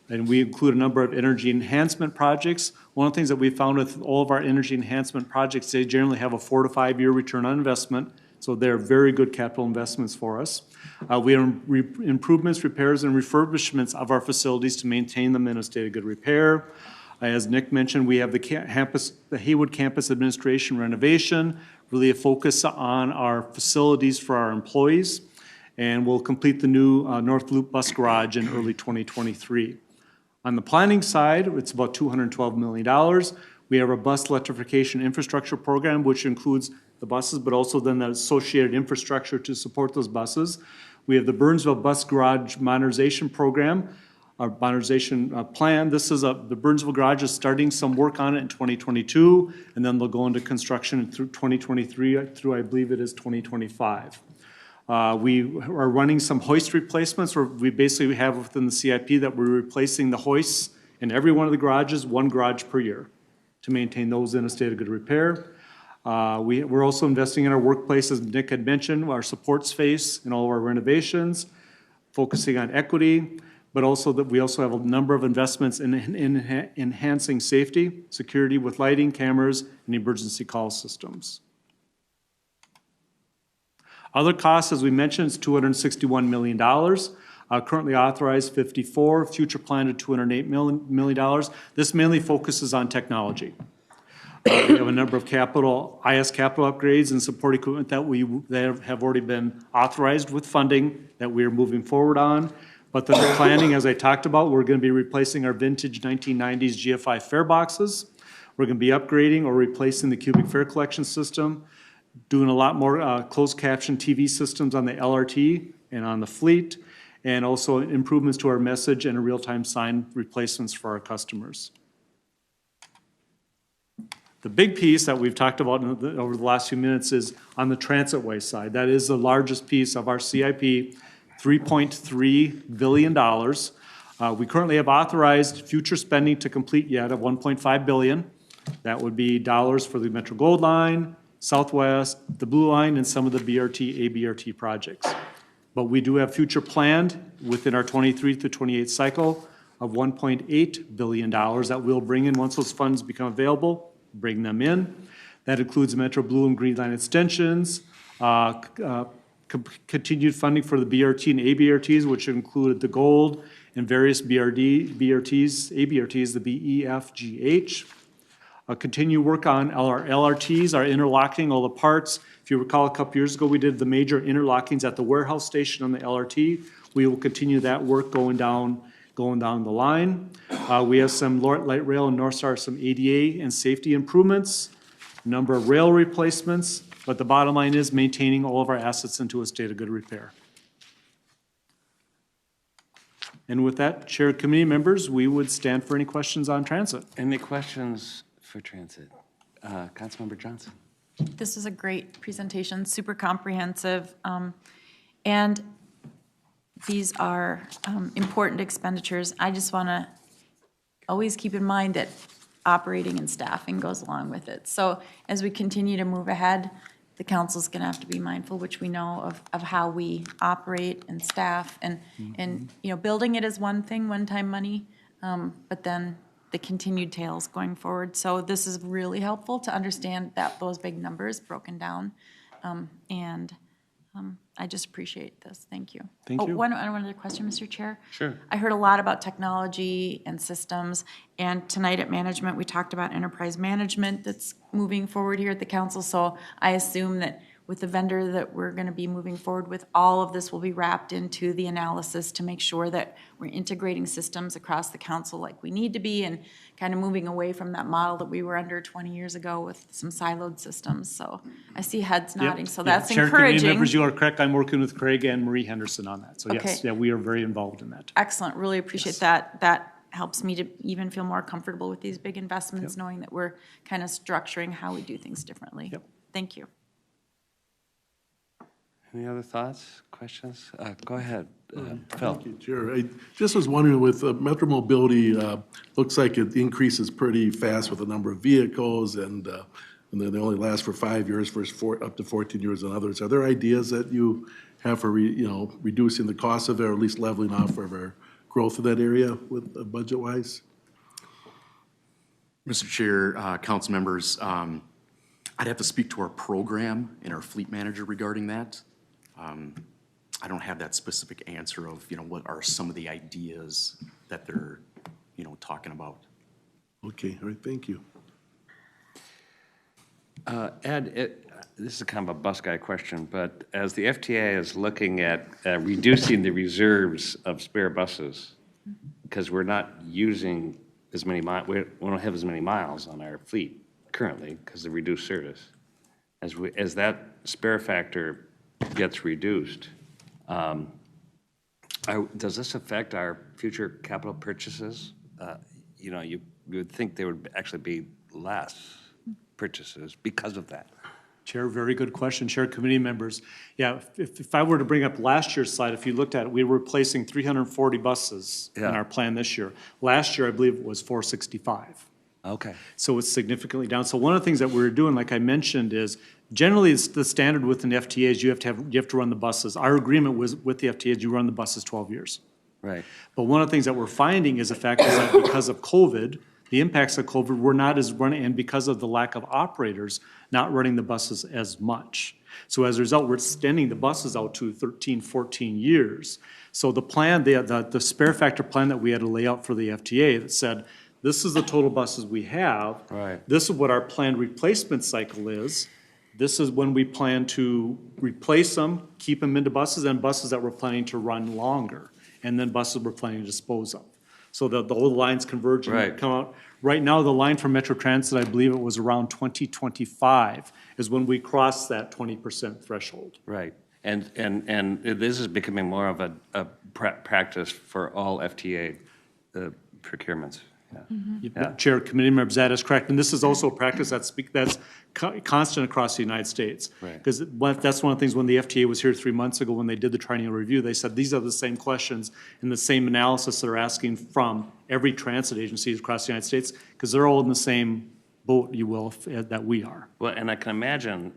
And we include a number of energy enhancement projects. One of the things that we found with all of our energy enhancement projects, they generally have a 4 to 5 year return on investment. So they're very good capital investments for us. We have improvements, repairs, and refurbishments of our facilities to maintain them in a state of good repair. As Nick mentioned, we have the Haywood Campus Administration renovation, really a focus on our facilities for our employees. And we'll complete the new North Loop Bus Garage in early 2023. On the planning side, it's about $212 million. We have our bus electrification infrastructure program, which includes the buses, but also then the associated infrastructure to support those buses. We have the Burnsville Bus Garage Modernization Program, our modernization plan. This is the Burnsville Garage is starting some work on it in 2022, and then they'll go into construction through 2023 through, I believe it is 2025. We are running some hoist replacements, where we basically have within the CIP that we're replacing the hoists in every one of the garages, 1 garage per year, to maintain those in a state of good repair. We're also investing in our workplace, as Nick had mentioned, our support space in all of our renovations, focusing on equity, but also that we also have a number of investments in enhancing safety, security with lighting, cameras, and emergency call systems. Other costs, as we mentioned, is $261 million. Currently authorized 54, future planned at $208 million. This mainly focuses on technology. We have a number of IS capital upgrades and support equipment that have already been authorized with funding that we are moving forward on. But the planning, as I talked about, we're going to be replacing our vintage 1990s GFI fare boxes. We're going to be upgrading or replacing the cubic fare collection system, doing a lot more closed caption TV systems on the LRT and on the fleet, and also improvements to our message and real-time sign replacements for our customers. The big piece that we've talked about over the last few minutes is on the transitway side. That is the largest piece of our CIP, $3.3 billion. We currently have authorized future spending to complete yet of $1.5 billion. That would be dollars for the Metro Gold Line, Southwest, the Blue Line, and some of the BRT, ABRT projects. But we do have future planned within our 23 through 28 cycle of $1.8 billion that we'll bring in once those funds become available, bring them in. That includes Metro Blue and Green Line extensions, continued funding for the BRT and ABRTs, which included the Gold and various BRTs, ABRTs, the B, E, F, G, H. Continue work on our LRTs, our interlocking, all the parts. If you recall, a couple years ago, we did the major interlockings at the warehouse station on the LRT. We will continue that work going down the line. We have some light rail and North Star, some ADA and safety improvements, number of rail replacements, but the bottom line is maintaining all of our assets into a state of good repair. And with that, Chair, committee members, we would stand for any questions on transit. Any questions for transit? Councilmember Johnson. This is a great presentation, super comprehensive, and these are important expenditures. I just want to always keep in mind that operating and staffing goes along with it. So as we continue to move ahead, the council's going to have to be mindful, which we know of how we operate and staff, and you know, building it is one thing, one-time money, but then the continued tails going forward. So this is really helpful to understand that those big numbers broken down, and I just appreciate this. Thank you. Thank you. One other question, Mr. Chair. Sure. I heard a lot about technology and systems, and tonight at management, we talked about enterprise management that's moving forward here at the council. So I assume that with the vendor that we're going to be moving forward with, all of this will be wrapped into the analysis to make sure that we're integrating systems across the council like we need to be, and kind of moving away from that model that we were under 20 years ago with some siloed systems. So I see heads nodding, so that's Chair, committee encouraging. members, you are correct. I'm working with Craig and Marie Henderson on that. So yes, Okay. yeah, we are very involved in that. Excellent, really appreciate that. That helps me to even feel more comfortable with these big investments, knowing that we're kind of structuring how we do things differently. Yep. Thank you. Any other thoughts, questions? Go ahead, Phil. Thank you, Chair. I just was wondering, with Metro Mobility, looks like it increases pretty fast with the number of vehicles, and then they only last for 5 years versus up to 14 years on others. Are there ideas that you have for, reducing the cost of it, or at least leveling off of our growth in that area with budget-wise? Mr. Chair, council members, I'd have to speak to our program and our fleet manager regarding that. I don't have that specific answer of, what are some of the ideas that they're, talking about. Okay, all right, thank you. Ed, this is kind of a bus guy question, but as the FTA is looking at reducing the reserves of spare buses, because we're not using as many we don't have as many miles on our fleet currently because of reduced service. As that spare factor gets reduced, does this affect our future capital purchases? You would think there would actually be less purchases because of that. Chair, very good question. Chair, committee members. Yeah, if I were to bring up last year's slide, if you looked at it, we were replacing 340 buses in our plan this year. Last year, I believe it was 465. Okay. So it's significantly down. So one of the things that we're doing, like I mentioned, is generally it's the standard within the FTA is you have to run the buses. Our agreement was with the FTA is you run the buses 12 years. Right. But one of the things that we're finding is the fact is that because of COVID, the impacts of COVID, we're not as running, and because of the lack of operators, not running the buses as much. So as a result, we're extending the buses out to 13, 14 years. So the plan, the spare factor plan that we had to lay out for the FTA that said, this is the total buses we have. Right. This is what our planned replacement cycle is. This is when we plan to replace them, keep them into buses, and buses that we're planning to run longer, and then buses we're planning to dispose of. So the whole line's converging. Right. Come out. Right now, the line for Metro Transit, I believe it was around 2025, is when we cross that 20% threshold. Right. And this is becoming more of a practice for all FTA procurements. Chair, committee members, that is correct. And this is also a practice that's constant across the United States. Right. Because that's one of the things, when the FTA was here 3 months ago, when they did the triennial review, they said these are the same questions and the same analysis they're asking from every transit agency across the United States, because they're all in the same boat, you will, that we are. Well, and I can imagine,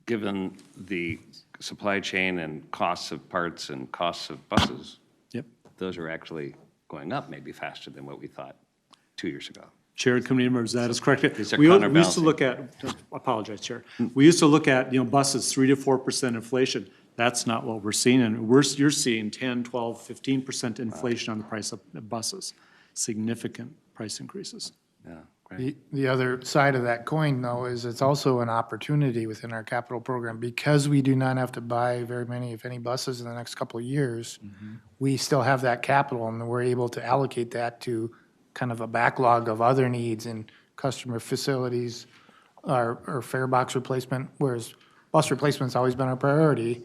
given the supply chain and costs of parts and costs of buses, Yep. those are actually going up maybe faster than what we thought 2 years ago. Chair and committee members, that is correct. These are We used to counterbalancing. look at, apologize, Chair. We used to look at, buses, 3 to 4% inflation. That's not what we're seeing, and you're seeing 10, 12, 15% inflation on the price of buses. Significant price increases. Yeah, great. The other side of that coin, though, is it's also an opportunity within our capital program. Because we do not have to buy very many, if any, buses in the next couple of years, we still have that capital, and we're able to allocate that to kind of a backlog of other needs in customer facilities or fare box replacement, whereas bus replacement's always been our priority.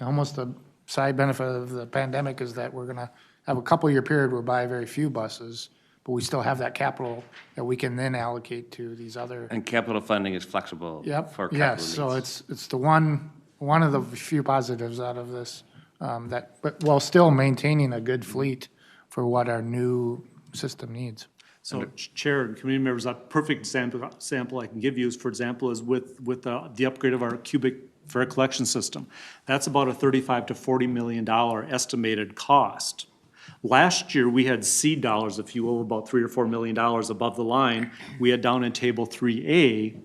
Almost the side benefit of the pandemic is that we're gonna have a couple-year period where we buy very few buses, but we still have that capital that we can then allocate to these other. And capital funding is flexible Yep, for capital needs. yes, so it's the one of the few positives out of this, but while still maintaining a good fleet for what our new system needs. So Chair and committee members, a perfect example I can give you is, for example, is with the upgrade of our cubic fare collection system. That's about a $35 to $40 million estimated cost. Last year, we had seed dollars, if you will, about $3 or $4 million above the line. We had down in Table 3A,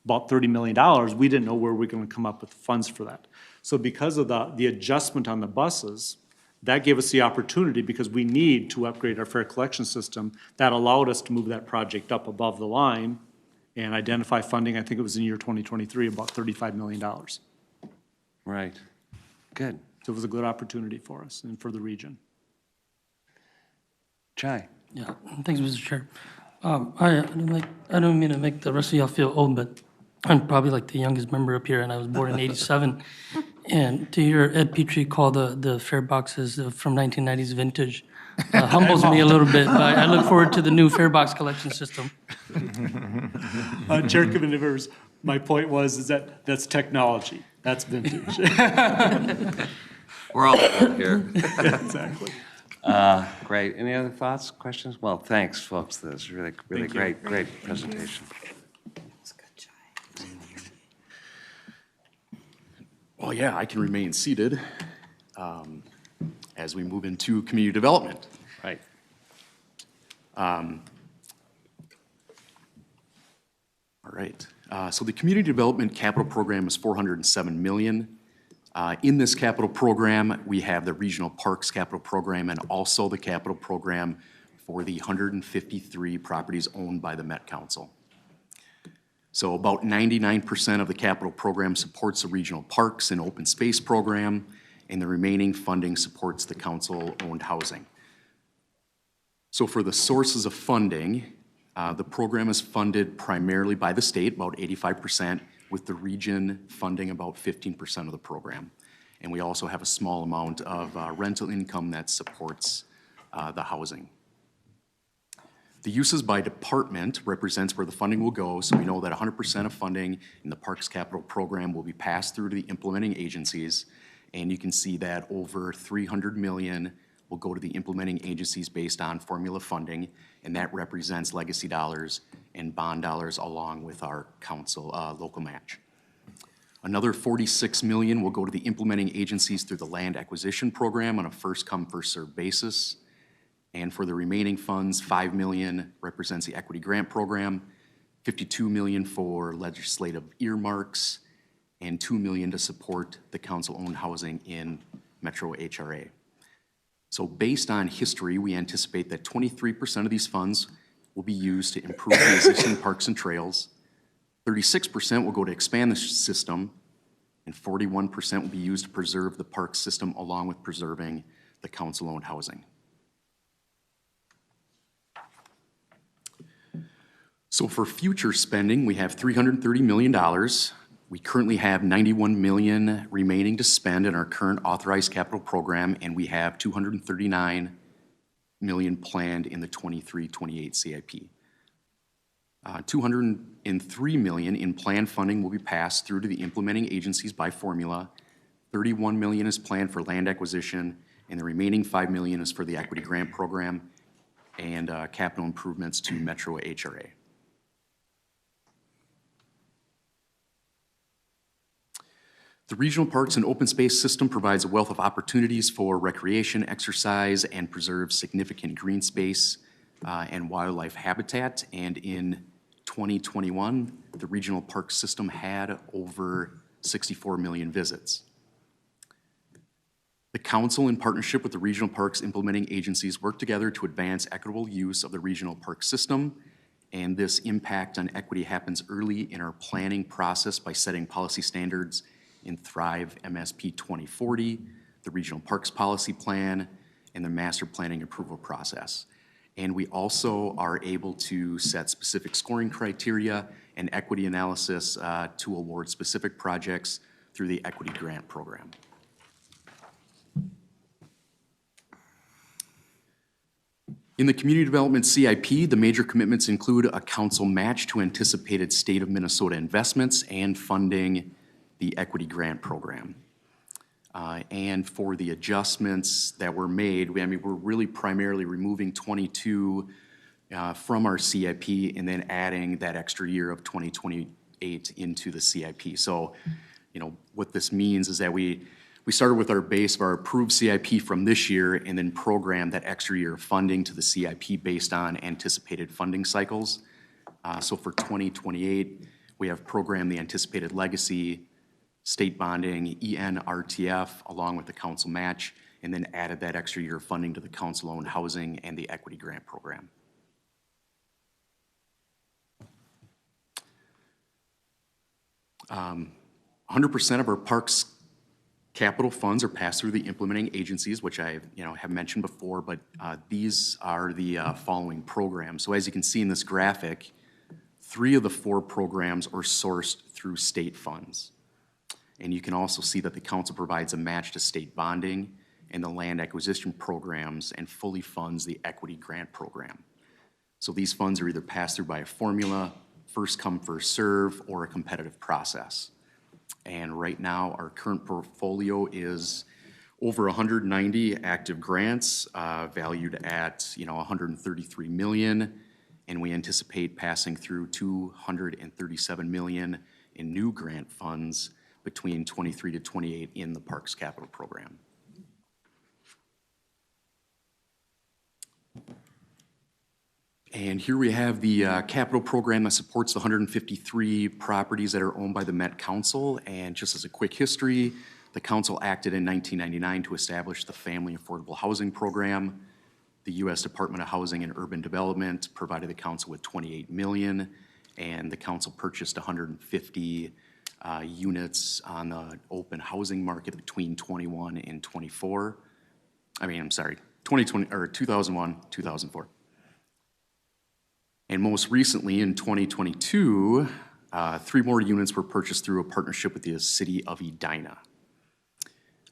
about $30 million. We didn't know where we were going to come up with funds for that. So because of the adjustment on the buses, that gave us the opportunity, because we need to upgrade our fare collection system. That allowed us to move that project up above the line and identify funding. I think it was in year 2023, about $35 million. So Right. Good. it was a good opportunity for us and for the region. Chai? Yeah, thanks, Mr. Chair. I don't mean to make the rest of y'all feel old, but I'm probably like the youngest member up here, and I was born in '87. And to hear Ed Petrie call the fare boxes from 1990s vintage humbles me a little bit, but I look forward to the new fare box collection system. Chair, committee members, my point is that that's technology. That's vintage. We're all here. Exactly. Great. Any other thoughts, questions? Well, thanks, folks. That was really, really Thank you. great presentation. Well, yeah, I can remain seated as we move into community development. Right. All right. So the community development capital program is $407 million. In this capital program, we have the regional parks capital program and also the capital program for the 153 properties owned by the Met Council. So about 99% of the capital program supports the regional parks and open space program, and the remaining funding supports the council-owned housing. So for the sources of funding, the program is funded primarily by the state, about 85%, with the region funding about 15% of the program. And we also have a small amount of rental income that supports the housing. The uses by department represents where the funding will go, so we know that 100% of funding in the Parks Capital Program will be passed through to the implementing agencies, and you can see that over $300 million will go to the implementing agencies based on formula funding, and that represents legacy dollars and bond dollars along with our council local match. Another $46 million will go to the implementing agencies through the land acquisition program on a first-come, first-served basis. And for the remaining funds, $5 million represents the equity grant program, $52 million for legislative earmarks, and $2 million to support the council-owned housing in Metro HRA. So based on history, we anticipate that 23% of these funds will be used to improve the existing parks and trails, 36% will go to expand the system, and 41% will be used to preserve the park system along with preserving the council-owned housing. So for future spending, we have $330 million. We currently have $91 million remaining to spend in our current authorized capital program, and we have $239 million planned in the 23-28 CIP. 203 million in planned funding will be passed through to the implementing agencies by formula. 31 million is planned for land acquisition, and the remaining 5 million is for the equity grant program and capital improvements to Metro HRA. The regional parks and open space system provides a wealth of opportunities for recreation, exercise, and preserves significant green space and wildlife habitat. And in 2021, the regional park system had over 64 million visits. The council, in partnership with the regional parks implementing agencies, work together to advance equitable use of the regional park system. And this impact on equity happens early in our planning process by setting policy standards in Thrive MSP 2040, the Regional Parks Policy Plan, and the Master Planning Approval Process. And we also are able to set specific scoring criteria and equity analysis to award specific projects through the Equity Grant Program. In the Community Development CIP, the major commitments include a council match to anticipated state of Minnesota investments and funding the Equity Grant Program. And for the adjustments that were made, we're really primarily removing 22 from our CIP and then adding that extra year of 2028 into the CIP. So, what this means is that we started with our base of our approved CIP from this year and then programmed that extra year of funding to the CIP based on anticipated funding cycles. So for 2028, we have programmed the anticipated legacy, state bonding, ENRTF, along with the council match, and then added that extra year of funding to the council-owned housing and the equity grant program. Um, 100% of our parks capital funds are passed through the implementing agencies, which I have mentioned before, but these are the following programs. So as you can see in this graphic, 3 of the 4 programs are sourced through state funds. And you can also see that the council provides a match to state bonding and the land acquisition programs and fully funds the equity grant program. So these funds are either passed through by a formula, first come, first serve, or a competitive process. And right now, our current portfolio is over 190 active grants, valued at 133 million, and we anticipate passing through 237 million in new grant funds between 23 to 28 in the Parks Capital Program. And here we have the capital program that supports the 153 properties that are owned by the Met Council. And just as a quick history, the council acted in 1999 to establish the Family Affordable Housing Program. The U.S. Department of Housing and Urban Development provided the council with 28 million, and the council purchased 150 units on the open housing market between 21 and 24. 2001, 2004. And most recently, in 2022, 3 more units were purchased through a partnership with the city of Edina.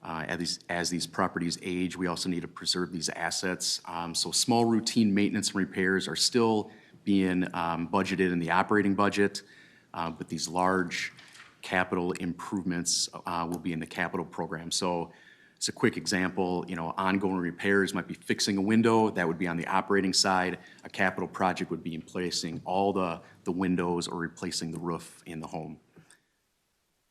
As these properties age, we also need to preserve these assets. So small routine maintenance and repairs are still being budgeted in the operating budget, but these large capital improvements will be in the capital program. So it's a quick example, ongoing repairs might be fixing a window, that would be on the operating side. A capital project would be in placing all the windows or replacing the roof in the home.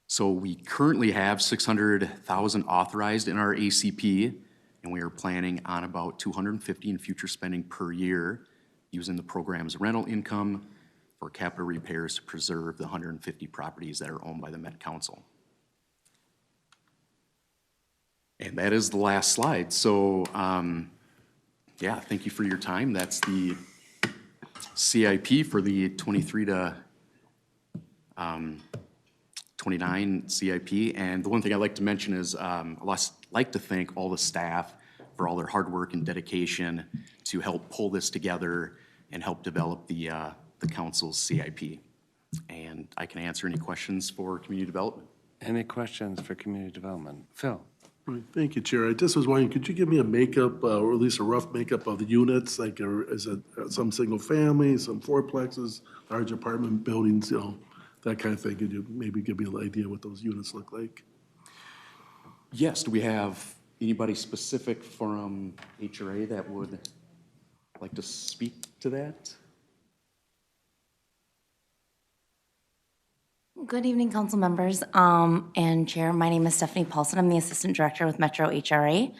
So we currently have 600,000 authorized in our ACP, and we are planning on about 250 in future spending per year using the program's rental income for capital repairs to preserve the 150 properties that are owned by the Met Council. And that is the last slide. So, thank you for your time. That's the CIP for the 23 to 29 CIP. And the one thing I'd like to mention is I'd like to thank all the staff for all their hard work and dedication to help pull this together and help develop the council's CIP. And I can answer any questions for community development. Any questions for community development? Phil? Right, thank you, Chair. I just was wondering, could you give me a makeup, or at least a rough makeup of the units? Like, is it some single family, some fourplexes, large apartment buildings, that kind of thing? Could you maybe give me an idea what those units look like? Yes, do we have anybody specific from HRA that would like to speak to that? Good evening, council members and Chair. My name is Stephanie Paulson. I'm the Assistant Director with Metro HRA.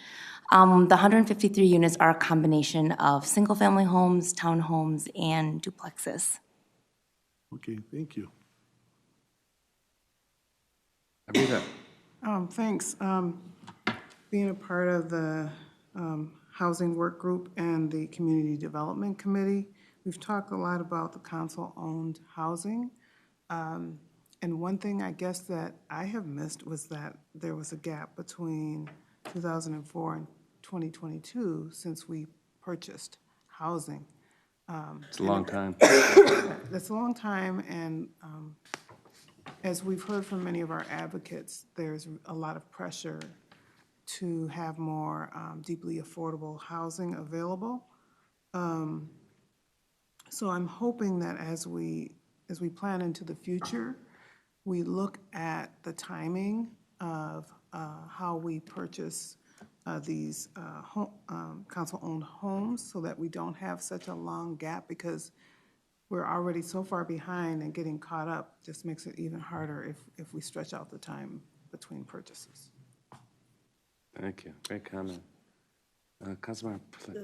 The 153 units are a combination of single-family homes, townhomes, and duplexes. Okay, thank you. Arita? Thanks. Being a part of the Housing Work Group and the Community Development Committee, we've talked a lot about the council-owned housing. And one thing I guess that I have missed was that there was a gap between 2004 and 2022 since we purchased housing. It's a long time. That's a long time, and as we've heard from many of our advocates, there's a lot of pressure to have more deeply affordable housing available. So I'm hoping that as we plan into the future, we look at the timing of how we purchase these council-owned homes so that we don't have such a long gap, because we're already so far behind, and getting caught up just makes it even harder if we stretch out the time between purchases. Thank you. Great comment. Councilmember.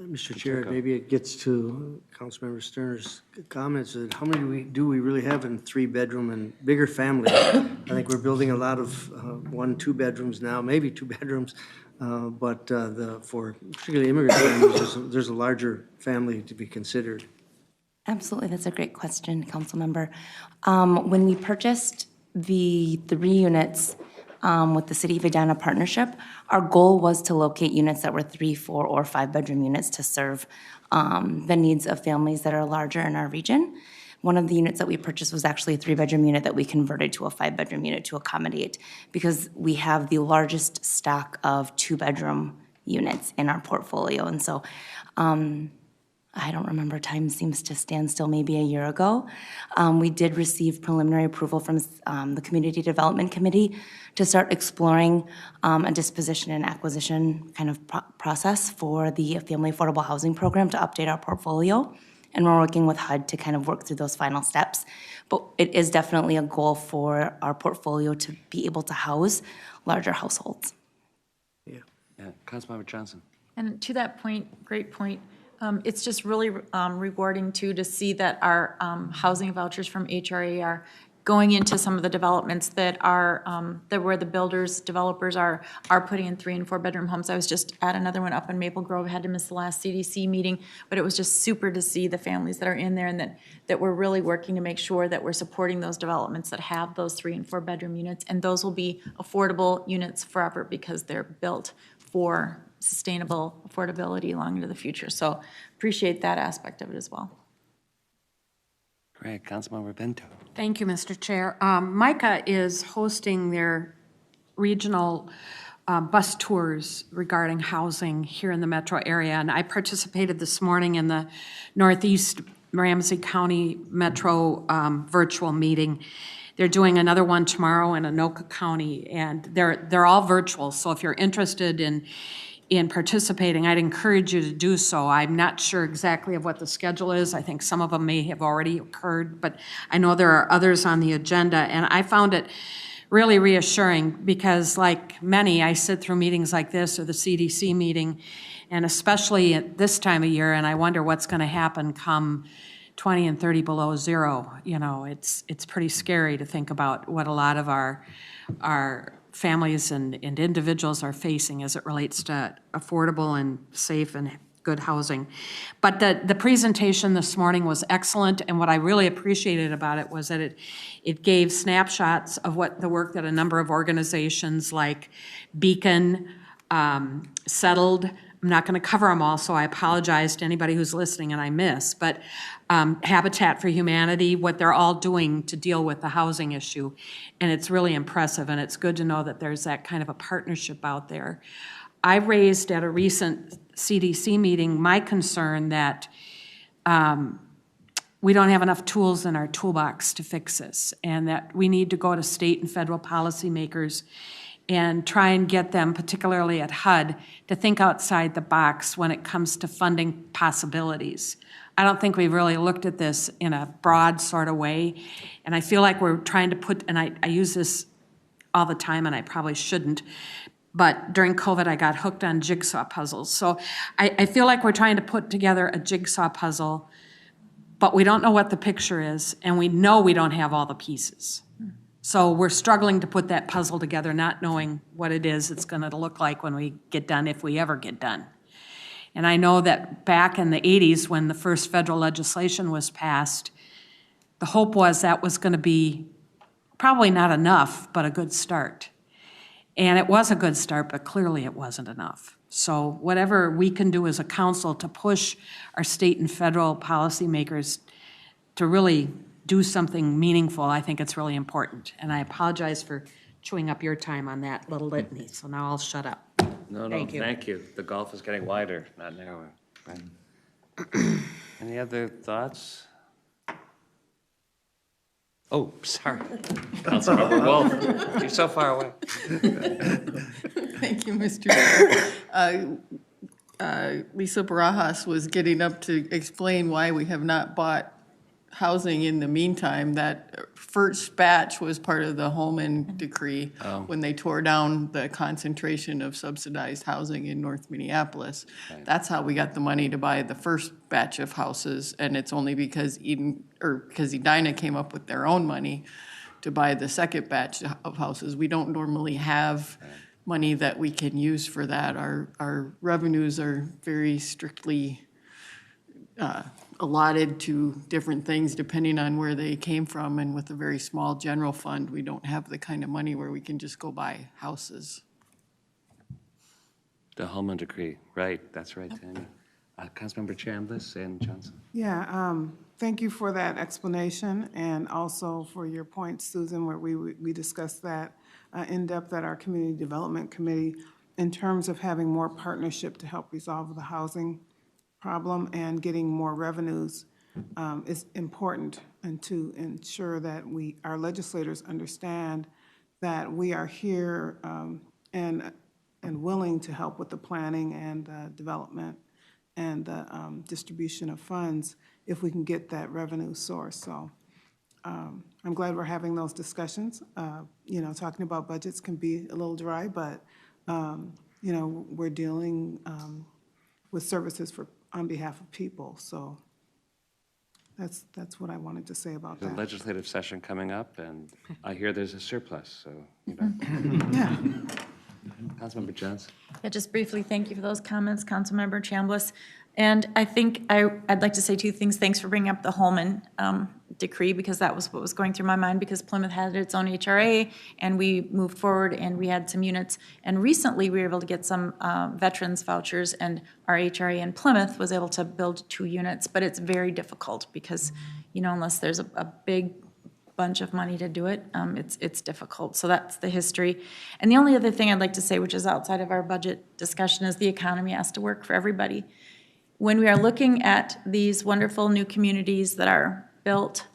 Mr. Chair, Pacheco. maybe it gets to Councilmember Sterner's comments that how many do we really have in 3-bedroom and bigger families? I think we're building a lot of 1, 2 bedrooms now, maybe 2 bedrooms, but for particularly immigrant families, there's a larger family to be considered. Absolutely, that's a great question, council member. When we purchased the 3 units with the City of Edina partnership, our goal was to locate units that were 3, 4, or 5-bedroom units to serve the needs of families that are larger in our region. One of the units that we purchased was actually a 3-bedroom unit that we converted to a 5-bedroom unit to accommodate, because we have the largest stock of 2-bedroom units in our portfolio. And so I don't remember, time seems to stand still, maybe a year ago. We did receive preliminary approval from the Community Development Committee to start exploring a disposition and acquisition kind of process for the Family Affordable Housing Program to update our portfolio. And we're working with HUD to kind of work through those final steps. But it is definitely a goal for our portfolio to be able to house larger households. Yeah, Councilmember Johnson. And to that point, great point, it's just really rewarding too to see that our housing vouchers from HRA are going into some of the developments that are, that where the developers are putting in 3- and 4-bedroom homes. I was just at another one up in Maple Grove, had to miss the last CDC meeting, but it was just super to see the families that are in there, and that we're really working to make sure that we're supporting those developments that have those 3- and 4-bedroom units, and those will be affordable units forever because they're built for sustainable affordability long into the future. So appreciate that aspect of it as well. Great, Councilmember Bento. Thank you, Mr. Chair. MICA is hosting their regional bus tours regarding housing here in the metro area, and I participated this morning in the Northeast Ramsey County Metro virtual meeting. They're doing another one tomorrow in Anoka County, and they're all virtual, so if you're interested in participating, I'd encourage you to do so. I'm not sure exactly of what the schedule is. I think some of them may have already occurred, but I know there are others on the agenda, and I found it really reassuring because, like many, I sit through meetings like this or the CDC meeting, and especially at this time of year, and I wonder what's going to happen come 20 and 30 below zero. You know, it's pretty scary to think about what a lot of our families and individuals are facing as it relates to affordable and safe and good housing. But the presentation this morning was excellent, and what I really appreciated about it was that it gave snapshots of what the work that a number of organizations like Beacon, Settled, I'm not going to cover them all, so I apologize to anybody who's listening and I miss, but Habitat for Humanity, what they're all doing to deal with the housing issue, and it's really impressive, and it's good to know that there's that kind of a partnership out there. I raised at a recent CDC meeting my concern that we don't have enough tools in our toolbox to fix this, and that we need to go to state and federal policymakers and try and get them, particularly at HUD, to think outside the box when it comes to funding possibilities. I don't think we've really looked at this in a broad sort of way, and I feel like we're trying to put, and I use this all the time, and I probably shouldn't, but during COVID, I got hooked on jigsaw puzzles. So I feel like we're trying to put together a jigsaw puzzle, but we don't know what the picture is, and we know we don't have all the pieces. So we're struggling to put that puzzle together, not knowing what it is it's going to look like when we get done, if we ever get done. And I know that back in the 80s, when the first federal legislation was passed, the hope was that was going to be probably not enough, but a good start. And it was a good start, but clearly it wasn't enough. So whatever we can do as a council to push our state and federal policymakers to really do something meaningful, I think it's really important. And I apologize for chewing up your time on that little litany, so now I'll shut up. No, Thank you. thank you. The gulf is getting wider, not narrower. Right. Any other thoughts? Oh, sorry. Councilmember Wolf, you're so far away. Thank you, Mr. Chair. Lisa Barajas was getting up to explain why we have not bought housing in the meantime. That first batch was part of the Holman decree when they tore down the concentration of subsidized housing in North Minneapolis. Right. That's how we got the money to buy the first batch of houses, and it's only because Edina came up with their own money to buy the second batch of houses. We don't normally have money that we can use for that. Our revenues are very strictly allotted to different things depending on where they came from, and with a very small general fund, we don't have the kind of money where we can just go buy houses. The Holman decree, right, that's right, Tanya. Councilmember Chambliss and Johnson. Yeah, thank you for that explanation, and also for your point, Susan, where we discussed that in depth at our Community Development Committee in terms of having more partnership to help resolve the housing problem, and getting more revenues is important, and to ensure that our legislators understand that we are here and willing to help with the planning and development and the distribution of funds if we can get that revenue source. So I'm glad we're having those discussions. Talking about budgets can be a little dry, but we're dealing with services on behalf of people. So that's what I wanted to say about There's that. a legislative session coming up, and I hear there's a surplus, so, Yeah. Councilmember Johnson. Yeah, just briefly, thank you for those comments, Councilmember Chambliss. And I think I'd like to say two things. Thanks for bringing up the Holman decree, because that was what was going through my mind, because Plymouth had its own HRA, and we moved forward and we had some units. And recently, we were able to get some veterans vouchers, and our HRA in Plymouth was able to build 2 units. But it's very difficult because, unless there's a big bunch of money to do it, it's difficult. So that's the history. And the only other thing I'd like to say, which is outside of our budget discussion, is the economy has to work for everybody. When we are looking at these wonderful new communities that are built,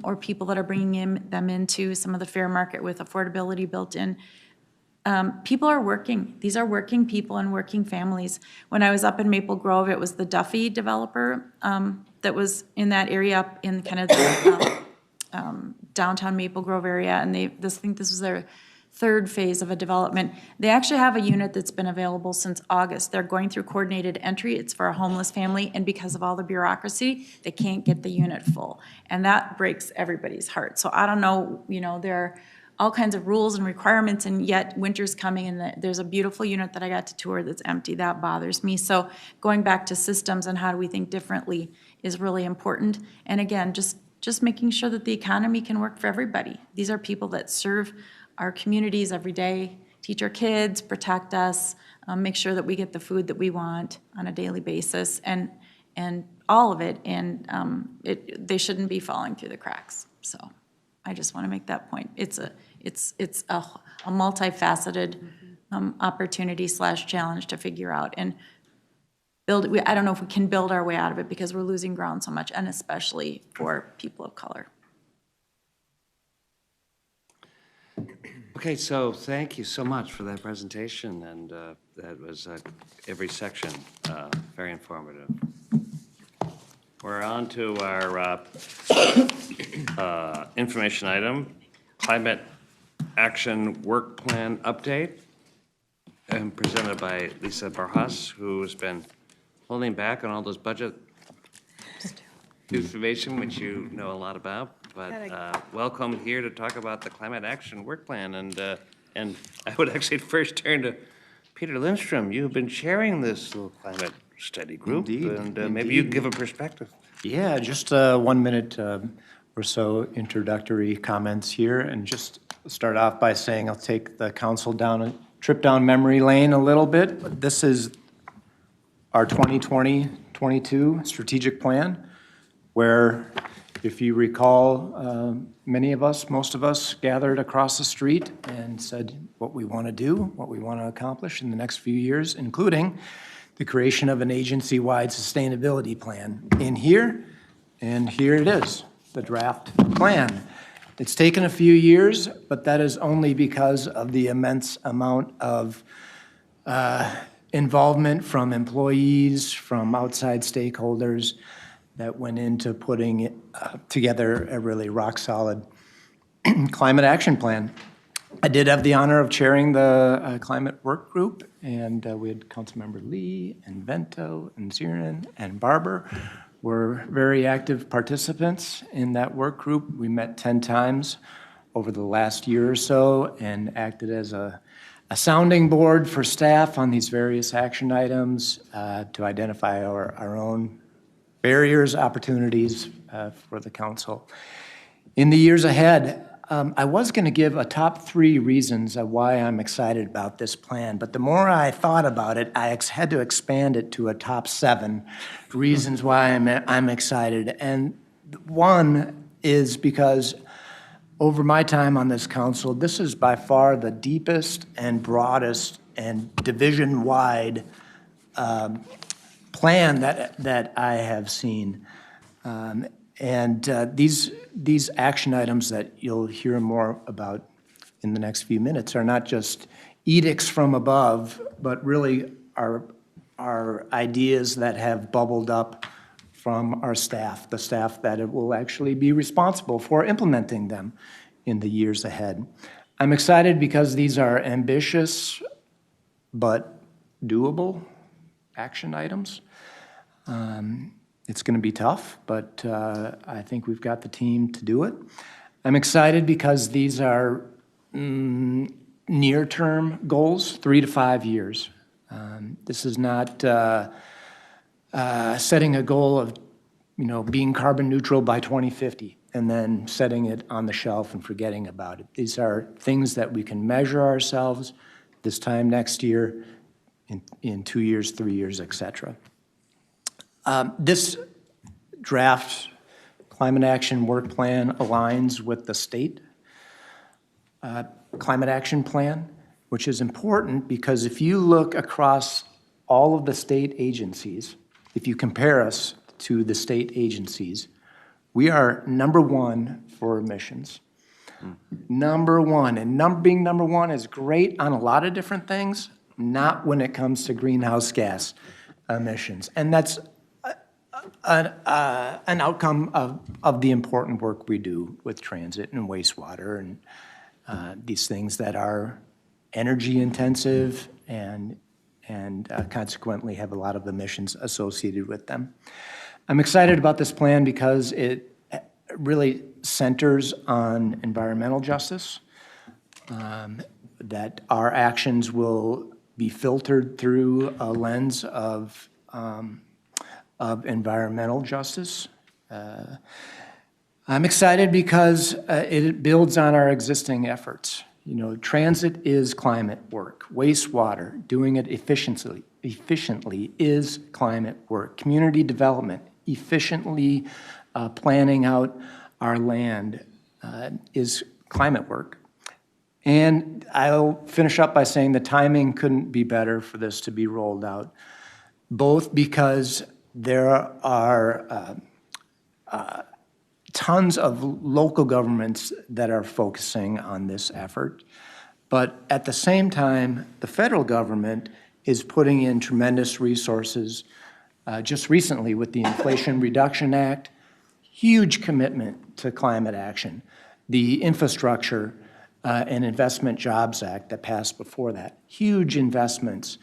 or people that are bringing them into some of the fair market with affordability built in, people are working. These are working people and working families. When I was up in Maple Grove, it was the Duffy developer that was in that area, up in kind of the downtown Maple Grove area, and I think this was their 3rd phase of a development. They actually have a unit that's been available since August. They're going through coordinated entry. It's for a homeless family, and because of all the bureaucracy, they can't get the unit full. And that breaks everybody's heart. So I don't know, there are all kinds of rules and requirements, and yet winter's coming, and there's a beautiful unit that I got to tour that's empty. That bothers me. So going back to systems and how do we think differently is really important. And again, just making sure that the economy can work for everybody. These are people that serve our communities every day, teach our kids, protect us, make sure that we get the food that we want on a daily basis, and all of it, and they shouldn't be falling through the cracks. So I just want to make that point. It's a multifaceted opportunity / challenge to figure out and build. I don't know if we can build our way out of it because we're losing ground so much, and especially for people of color. Okay, so thank you so much for that presentation, and that was every section very informative. We're on to our information item, Climate Action Work Plan Update, and presented by Lisa Barjas, who's been holding back on all those budget information, which you know a lot about. But welcome here to talk about the Climate Action Work Plan. And I would actually first turn to Peter Lindstrom. You've been chairing this little climate study group. Indeed, And maybe you can give a perspective. Yeah, just 1 minute or so introductory comments here, and just start off by saying I'll take the council down a trip down memory lane a little bit. This is our 2020-22 strategic plan, where, if you recall, many of us, most of us, gathered across the street and said what we want to do, what we want to accomplish in the next few years, including the creation of an agency-wide sustainability plan in here, and here it is, the draft plan. It's taken a few years, but that is only because of the immense amount of involvement from employees, from outside stakeholders that went into putting together a really rock-solid climate action plan. I did have the honor of chairing the climate work group, and we had Councilmember Lee and Vento and Zierin and Barber were very active participants in that work group. We met 10 times over the last year or so and acted as a sounding board for staff on these various action items to identify our own barriers, opportunities for the council. In the years ahead, I was going to give a top 3 reasons of why I'm excited about this plan, but the more I thought about it, I had to expand it to a top 7 reasons why I'm excited. And one is because over my time on this council, this is by far the deepest and broadest and division-wide plan that I have seen. These action items that you'll hear more about in the next few minutes are not just edicts from above, but really are ideas that have bubbled up from our staff, the staff that will actually be responsible for implementing them in the years ahead. I'm excited because these are ambitious but doable action items. It's going to be tough, but I think we've got the team to do it. I'm excited because these are near-term goals, 3 to 5 years. This is not setting a goal of, being carbon neutral by 2050 and then setting it on the shelf and forgetting about it. These are things that we can measure ourselves this time next year, in 2 years, 3 years, et cetera. This draft climate action work plan aligns with the state climate action plan, which is important because if you look across all of the state agencies, if you compare us to the state agencies, we are number 1 for emissions. Number 1, and being number 1 is great on a lot of different things, not when it comes to greenhouse gas emissions. And that's an outcome of the important work we do with transit and wastewater and these things that are energy intensive and consequently have a lot of emissions associated with them. I'm excited about this plan because it really centers on environmental justice, that our actions will be filtered through a lens of environmental justice. I'm excited because it builds on our existing efforts. You know, transit is climate work. Wastewater, doing it efficiently is climate work. Community development, efficiently planning out our land is climate work. And I'll finish up by saying the timing couldn't be better for this to be rolled out, both because there are tons of local governments that are focusing on this effort, but at the same time, the federal government is putting in tremendous resources. Just recently with the Inflation Reduction Act, huge commitment to climate action. The Infrastructure and Investment Jobs Act that passed before that, huge investments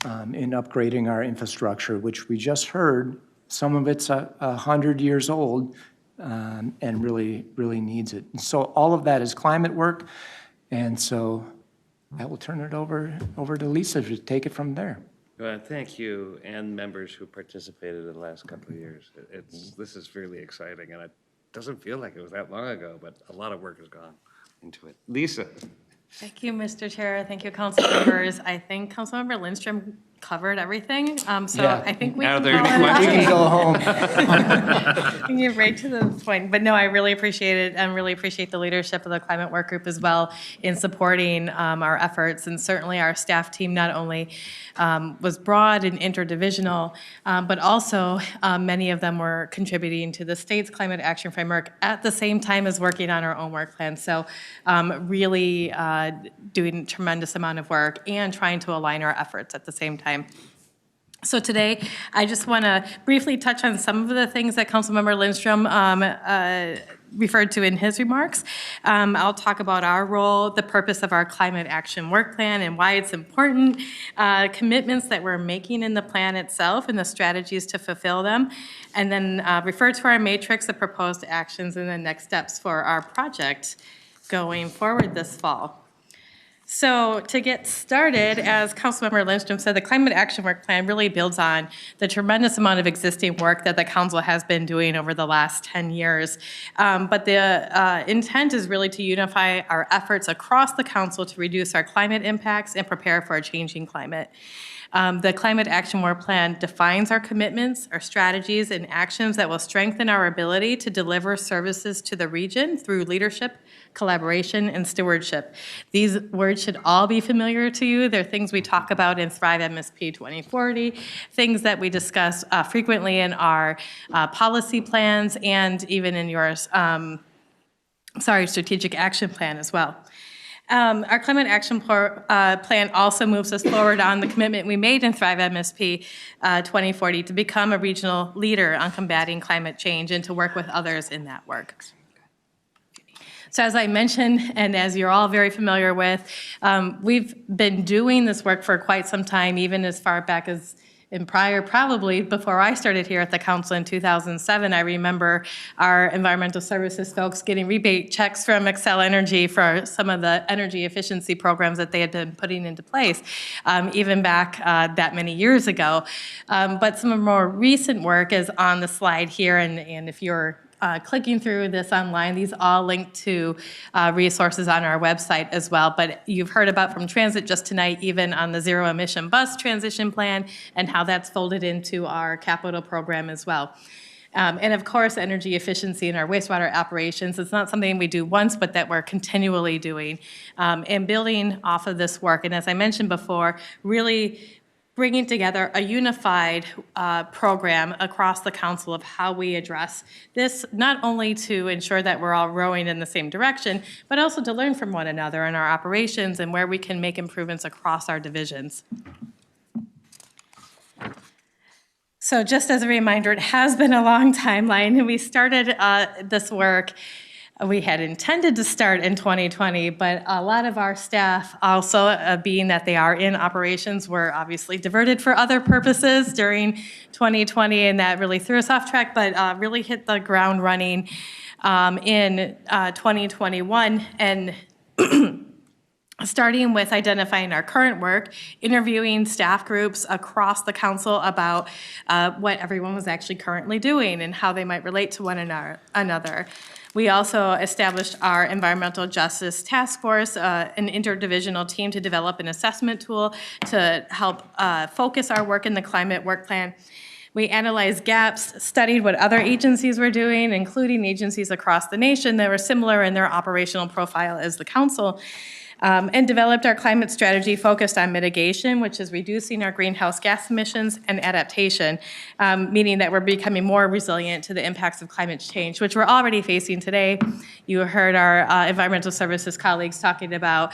in upgrading our infrastructure, which we just heard, some of it's 100 years old and really needs it. And so all of that is climate work, and so I will turn it over to Lisa to take it from there. Well, thank you and members who participated in the last couple of years. This is really exciting, and it doesn't feel like it was that long ago, but a lot of work has gone into it. Lisa. Thank you, Mr. Chair. Thank you, council members. I think Councilmember Lindstrom covered everything, so Yeah. I think we Are can there call any it a questions? We can go home. We can get right to the point. But no, I really appreciate it and really appreciate the leadership of the climate work group as well in supporting our efforts. And certainly our staff team not only was broad and interdivisional, but also many of them were contributing to the state's climate action framework at the same time as working on our own work plan. So really doing a tremendous amount of work and trying to align our efforts at the same time. So today, I just want to briefly touch on some of the things that Councilmember Lindstrom referred to in his remarks. I'll talk about our role, the purpose of our climate action work plan and why it's important, commitments that we're making in the plan itself and the strategies to fulfill them, and then refer to our matrix of proposed actions and the next steps for our project going forward this fall. So to get started, as Councilmember Lindstrom said, the Climate Action Work Plan really builds on the tremendous amount of existing work that the council has been doing over the last 10 years. But the intent is really to unify our efforts across the council to reduce our climate impacts and prepare for a changing climate. The Climate Action Work Plan defines our commitments, our strategies, and actions that will strengthen our ability to deliver services to the region through leadership, collaboration, and stewardship. These words should all be familiar to you. They're things we talk about in Thrive MSP 2040, things that we discuss frequently in our policy plans and even in your strategic action plan as well. Our Climate Action Plan also moves us forward on the commitment we made in Thrive MSP 2040 to become a regional leader on combating climate change and to work with others in that work. So as I mentioned, and as you're all very familiar with, we've been doing this work for quite some time, even as far back as in prior, probably before I started here at the council in 2007, I remember our environmental services folks getting rebate checks from Xcel Energy for some of the energy efficiency programs that they had been putting into place, even back that many years ago. But some of the more recent work is on the slide here, and if you're clicking through this online, these all link to resources on our website as well. But you've heard about from Transit just tonight, even on the zero emission bus transition plan and how that's folded into our capital program as well. And of course, energy efficiency in our wastewater operations. It's not something we do once, but that we're continually doing. And building off of this work, and as I mentioned before, really bringing together a unified program across the council of how we address this, not only to ensure that we're all rowing in the same direction, but also to learn from one another in our operations and where we can make improvements across our divisions. So just as a reminder, it has been a long timeline, and we started this work. We had intended to start in 2020, but a lot of our staff also, being that they are in operations, were obviously diverted for other purposes during 2020, and that really threw us off track, but really hit the ground running in 2021. And starting with identifying our current work, interviewing staff groups across the council about what everyone was actually currently doing and how they might relate to one another. We also established our Environmental Justice Task Force, an interdivisional team to develop an assessment tool to help focus our work in the climate work plan. We analyzed gaps, studied what other agencies were doing, including agencies across the nation that were similar in their operational profile as the council, and developed our climate strategy focused on mitigation, which is reducing our greenhouse gas emissions, and adaptation, meaning that we're becoming more resilient to the impacts of climate change, which we're already facing today. You heard our environmental services colleagues talking about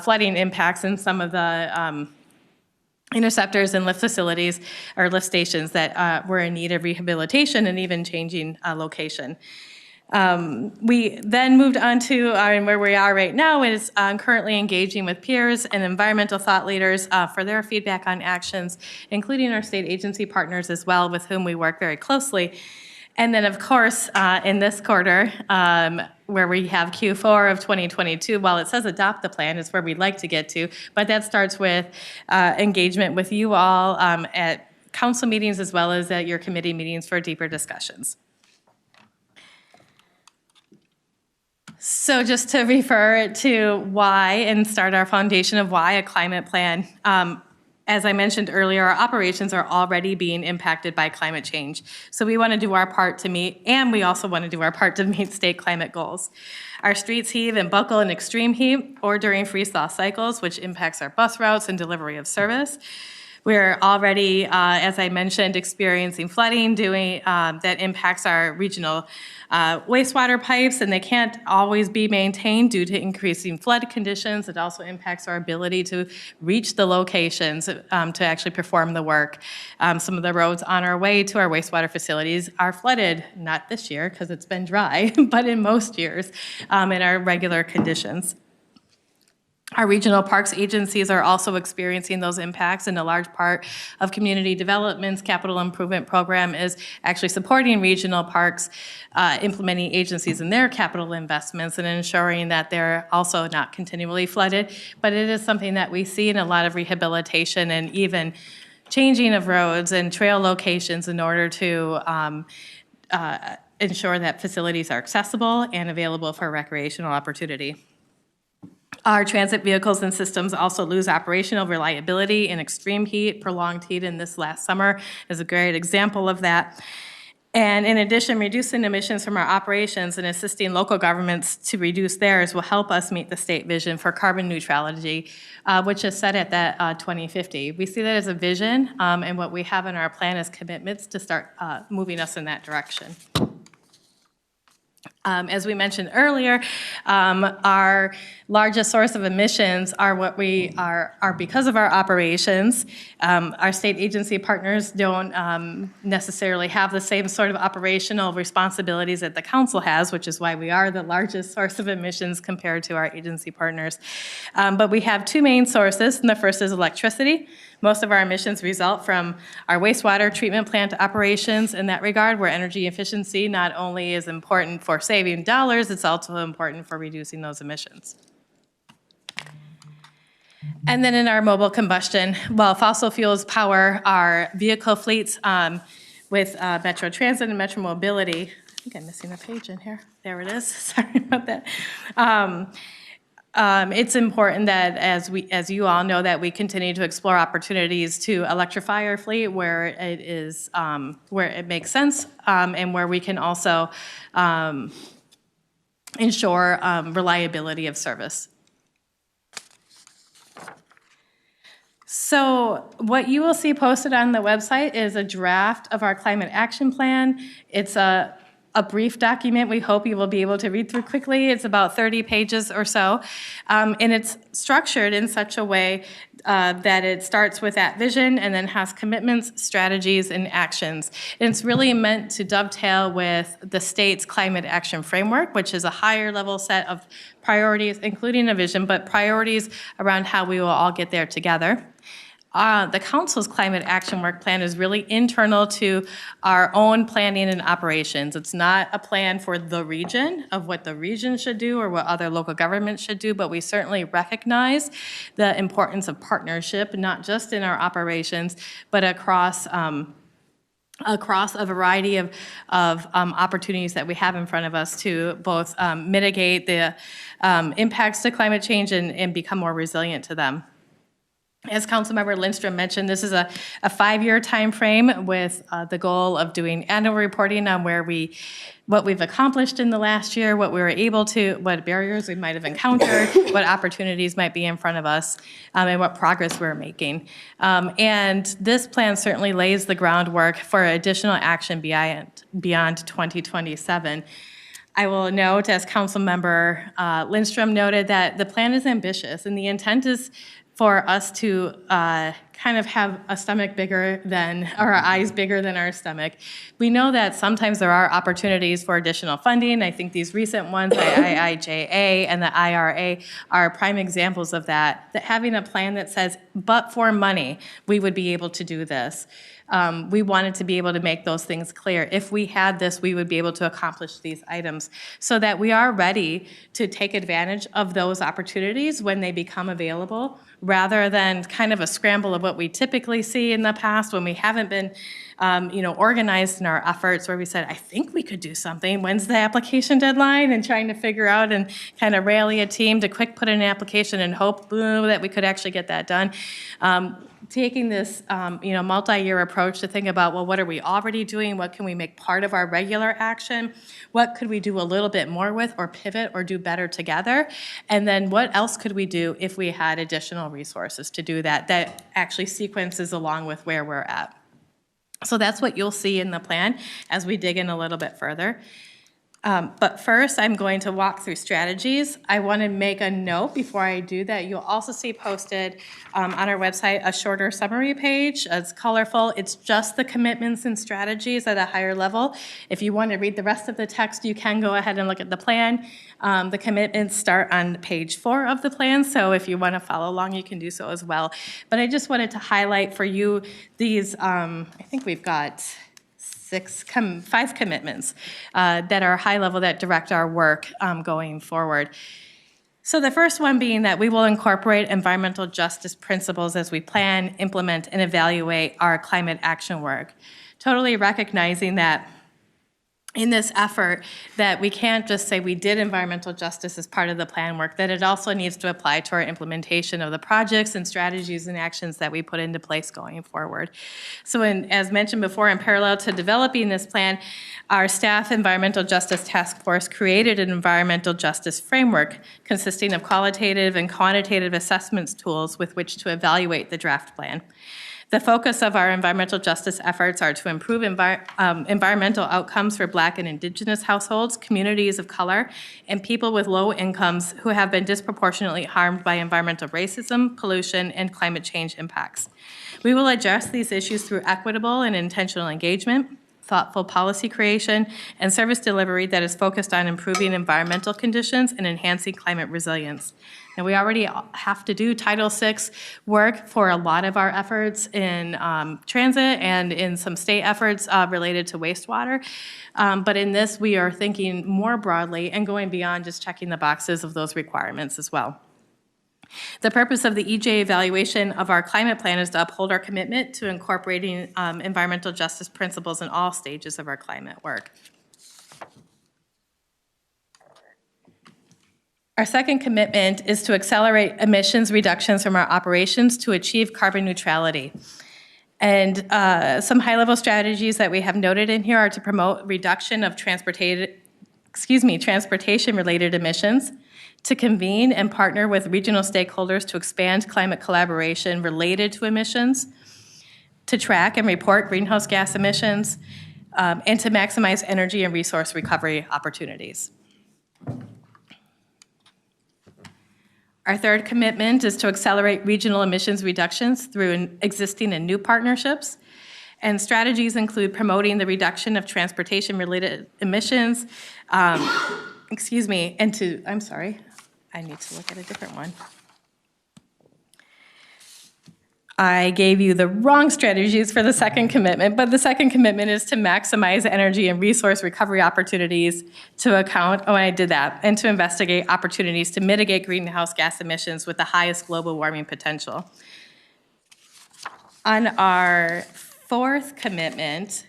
flooding impacts in some of the interceptors and lift facilities or lift stations that were in need of rehabilitation and even changing location. We then moved on to where we are right now is currently engaging with peers and environmental thought leaders for their feedback on actions, including our state agency partners as well, with whom we work very closely. And then, of course, in this quarter, where we have Q4 of 2022, while it says adopt the plan, it's where we'd like to get to, but that starts with engagement with you all at council meetings as well as at your committee meetings for deeper discussions. So just to refer to why and start our foundation of why a climate plan. As I mentioned earlier, our operations are already being impacted by climate change. So we want to do our part to meet, and we also want to do our part to meet state climate goals. Our streets heave and buckle in extreme heat or during freeze-thaw cycles, which impacts our bus routes and delivery of service. We're already, as I mentioned, experiencing flooding that impacts our regional wastewater pipes, and they can't always be maintained due to increasing flood conditions. It also impacts our ability to reach the locations to actually perform the work. Some of the roads on our way to our wastewater facilities are flooded, not this year because it's been dry, but in most years in our regular conditions. Our regional parks agencies are also experiencing those impacts, and a large part of community development's capital improvement program is actually supporting regional parks, implementing agencies in their capital investments and ensuring that they're also not continually flooded. But it is something that we see in a lot of rehabilitation and even changing of roads and trail locations in order to ensure that facilities are accessible and available for recreational opportunity. Our transit vehicles and systems also lose operational reliability in extreme heat. Prolonged heat in this last summer is a great example of that. And in addition, reducing emissions from our operations and assisting local governments to reduce theirs will help us meet the state vision for carbon neutrality, which is set at that 2050. We see that as a vision, and what we have in our plan is commitments to start moving us in that direction. As we mentioned earlier, our largest source of emissions are what we are because of our operations. Our state agency partners don't necessarily have the same sort of operational responsibilities that the council has, which is why we are the largest source of emissions compared to our agency partners. But we have two main sources, and the first is electricity. Most of our emissions result from our wastewater treatment plant operations in that regard, where energy efficiency not only is important for saving dollars, it's also important for reducing those emissions. And then in our mobile combustion, while fossil fuels power our vehicle fleets with Metro Transit and Metro Mobility, I think I'm missing a page in here. There it is. Sorry about that. It's important that, as you all know, that we continue to explore opportunities to electrify our fleet where it makes sense, and where we can also ensure reliability of service. So what you will see posted on the website is a draft of our climate action plan. It's a brief document we hope you will be able to read through quickly. It's about 30 pages or so, and it's structured in such a way that it starts with that vision and then has commitments, strategies, and actions. And it's really meant to dovetail with the state's climate action framework, which is a higher level set of priorities, including a vision, but priorities around how we will all get there together. the council's climate action work plan is really internal to our own planning and operations. It's not a plan for the region of what the region should do or what other local governments should do, but we certainly recognize the importance of partnership, not just in our operations, but across a variety of opportunities that we have in front of us to both mitigate the impacts to climate change and become more resilient to them. As Councilmember Lindstrom mentioned, this is a 5-year timeframe with the goal of doing annual reporting on what we've accomplished in the last year, what we were able to, what barriers we might have encountered, what opportunities might be in front of us, and what progress we're making. And this plan certainly lays the groundwork for additional action beyond 2027. I will note, as Councilmember Lindstrom noted, that the plan is ambitious, and the intent is for us to kind of have a stomach bigger than, or our eyes bigger than our stomach. We know that sometimes there are opportunities for additional funding. I think these recent ones, the IIJA and the IRA, are prime examples of that having a plan that says, but for money, we would be able to do this. We wanted to be able to make those things clear. If we had this, we would be able to accomplish these items so that we are ready to take advantage of those opportunities when they become available, rather than kind of a scramble of what we typically see in the past when we haven't been organized in our efforts, where we said, I think we could do something. When's the application deadline? And trying to figure out and kind of rally a team to quick put in an application and hope that we could actually get that done. Taking this multi-year approach to think about, well, what are we already doing? What can we make part of our regular action? What could we do a little bit more with, or pivot or do better together? And then what else could we do if we had additional resources to do that actually sequences along with where we're at? So that's what you'll see in the plan as we dig in a little bit further. But first, I'm going to walk through strategies. I want to make a note before I do that. You'll also see posted on our website a shorter summary page. It's colorful. It's just the commitments and strategies at a higher level. If you want to read the rest of the text, you can go ahead and look at the plan. The commitments start on page 4 of the plan, so if you want to follow along, you can do so as well. But I just wanted to highlight for you these, I think we've got 5 commitments that are high level that direct our work going forward. So the first one being that we will incorporate environmental justice principles as we plan, implement, and evaluate our climate action work. Totally recognizing that in this effort that we can't just say we did environmental justice as part of the plan work, that it also needs to apply to our implementation of the projects and strategies and actions that we put into place going forward. So as mentioned before, in parallel to developing this plan, our staff environmental justice task force created an environmental justice framework consisting of qualitative and quantitative assessments tools with which to evaluate the draft plan. The focus of our environmental justice efforts are to improve environmental outcomes for Black and Indigenous households, communities of color, and people with low incomes who have been disproportionately harmed by environmental racism, pollution, and climate change impacts. We will address these issues through equitable and intentional engagement, thoughtful policy creation, and service delivery that is focused on improving environmental conditions and enhancing climate resilience. And we already have to do Title VI work for a lot of our efforts in transit and in some state efforts related to wastewater. But in this, we are thinking more broadly and going beyond just checking the boxes of those requirements as well. The purpose of the EJ evaluation of our climate plan is to uphold our commitment to incorporating environmental justice principles in all stages of our climate work. Our second commitment is to accelerate emissions reductions from our operations to achieve carbon neutrality. And some high-level strategies that we have noted in here are to promote reduction of transportation-related emissions, to convene and partner with regional stakeholders to expand climate collaboration related to emissions, to track and report greenhouse gas emissions, and to maximize energy and resource recovery opportunities. Our third commitment is to accelerate regional emissions reductions through existing and new partnerships. And strategies include promoting the reduction of transportation-related emissions, I need to look at a different one. I gave you the wrong strategies for the second commitment, but the second commitment is to maximize energy and resource recovery opportunities to account, oh, I did that, and to investigate opportunities to mitigate greenhouse gas emissions with the highest global warming potential. On our fourth commitment,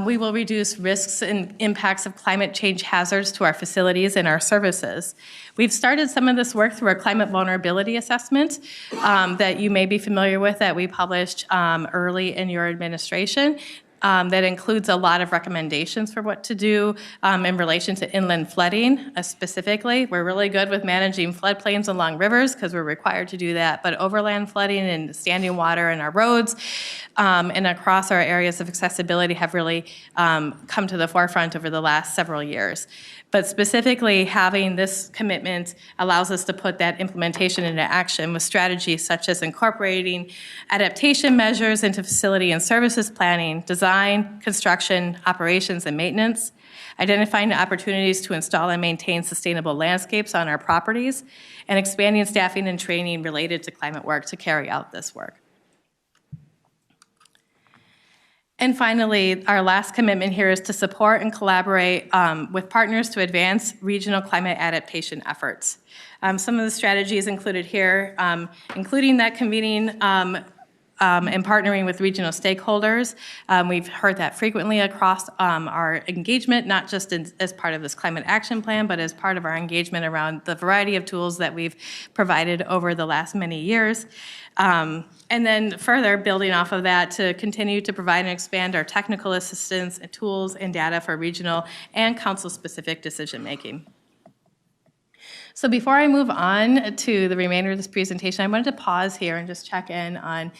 we will reduce risks and impacts of climate change hazards to our facilities and our services. We've started some of this work through a climate vulnerability assessment that you may be familiar with that we published early in your administration. That includes a lot of recommendations for what to do in relation to inland flooding specifically. We're really good with managing floodplains along rivers because we're required to do that, but overland flooding and standing water in our roads and across our areas of accessibility have really come to the forefront over the last several years. But specifically, having this commitment allows us to put that implementation into action with strategies such as incorporating adaptation measures into facility and services planning, design, construction, operations, and maintenance, identifying opportunities to install and maintain sustainable landscapes on our properties, and expanding staffing and training related to climate work to carry out this work. And finally, our last commitment here is to support and collaborate with partners to advance regional climate adaptation efforts. Some of the strategies included here, including that convening and partnering with regional stakeholders. We've heard that frequently across our engagement, not just as part of this climate action plan, but as part of our engagement around the variety of tools that we've provided over the last many years. And then further, building off of that, to continue to provide and expand our technical assistance and tools and data for regional and council-specific decision-making. So before I move on to the remainder of this presentation, I wanted to pause here and just check in on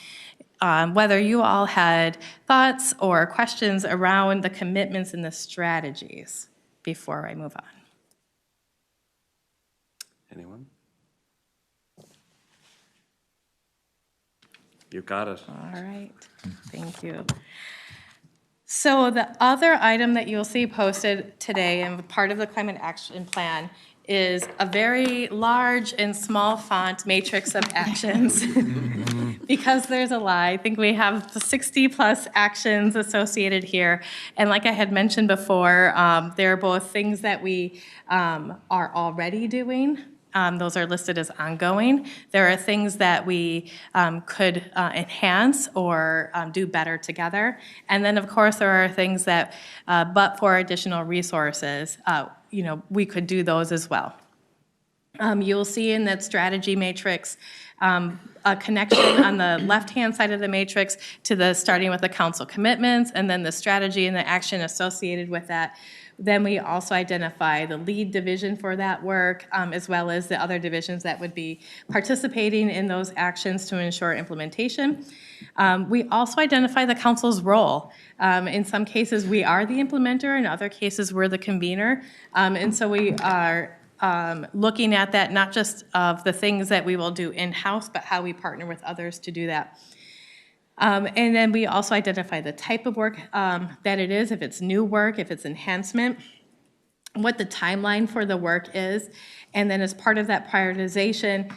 whether you all had thoughts or questions around the commitments and the strategies before I move on. Anyone? You got it. All right, thank you. So the other item that you'll see posted today and part of the climate action plan is a very large and small font matrix of actions. Because there's a lot. I think we have 60 plus actions associated here. And like I had mentioned before, there are both things that we are already doing. Those are listed as ongoing. There are things that we could enhance or do better together. And then, of course, there are things that, but for additional resources, we could do those as well. You'll see in that strategy matrix a connection on the left-hand side of the matrix to the starting with the council commitments and then the strategy and the action associated with that. Then we also identify the lead division for that work, as well as the other divisions that would be participating in those actions to ensure implementation. We also identify the council's role. In some cases, we are the implementer. In other cases, we're the convener. And so we are looking at that, not just of the things that we will do in-house, but how we partner with others to do that. And then we also identify the type of work that it is, if it's new work, if it's enhancement, what the timeline for the work is, and then as part of that prioritization,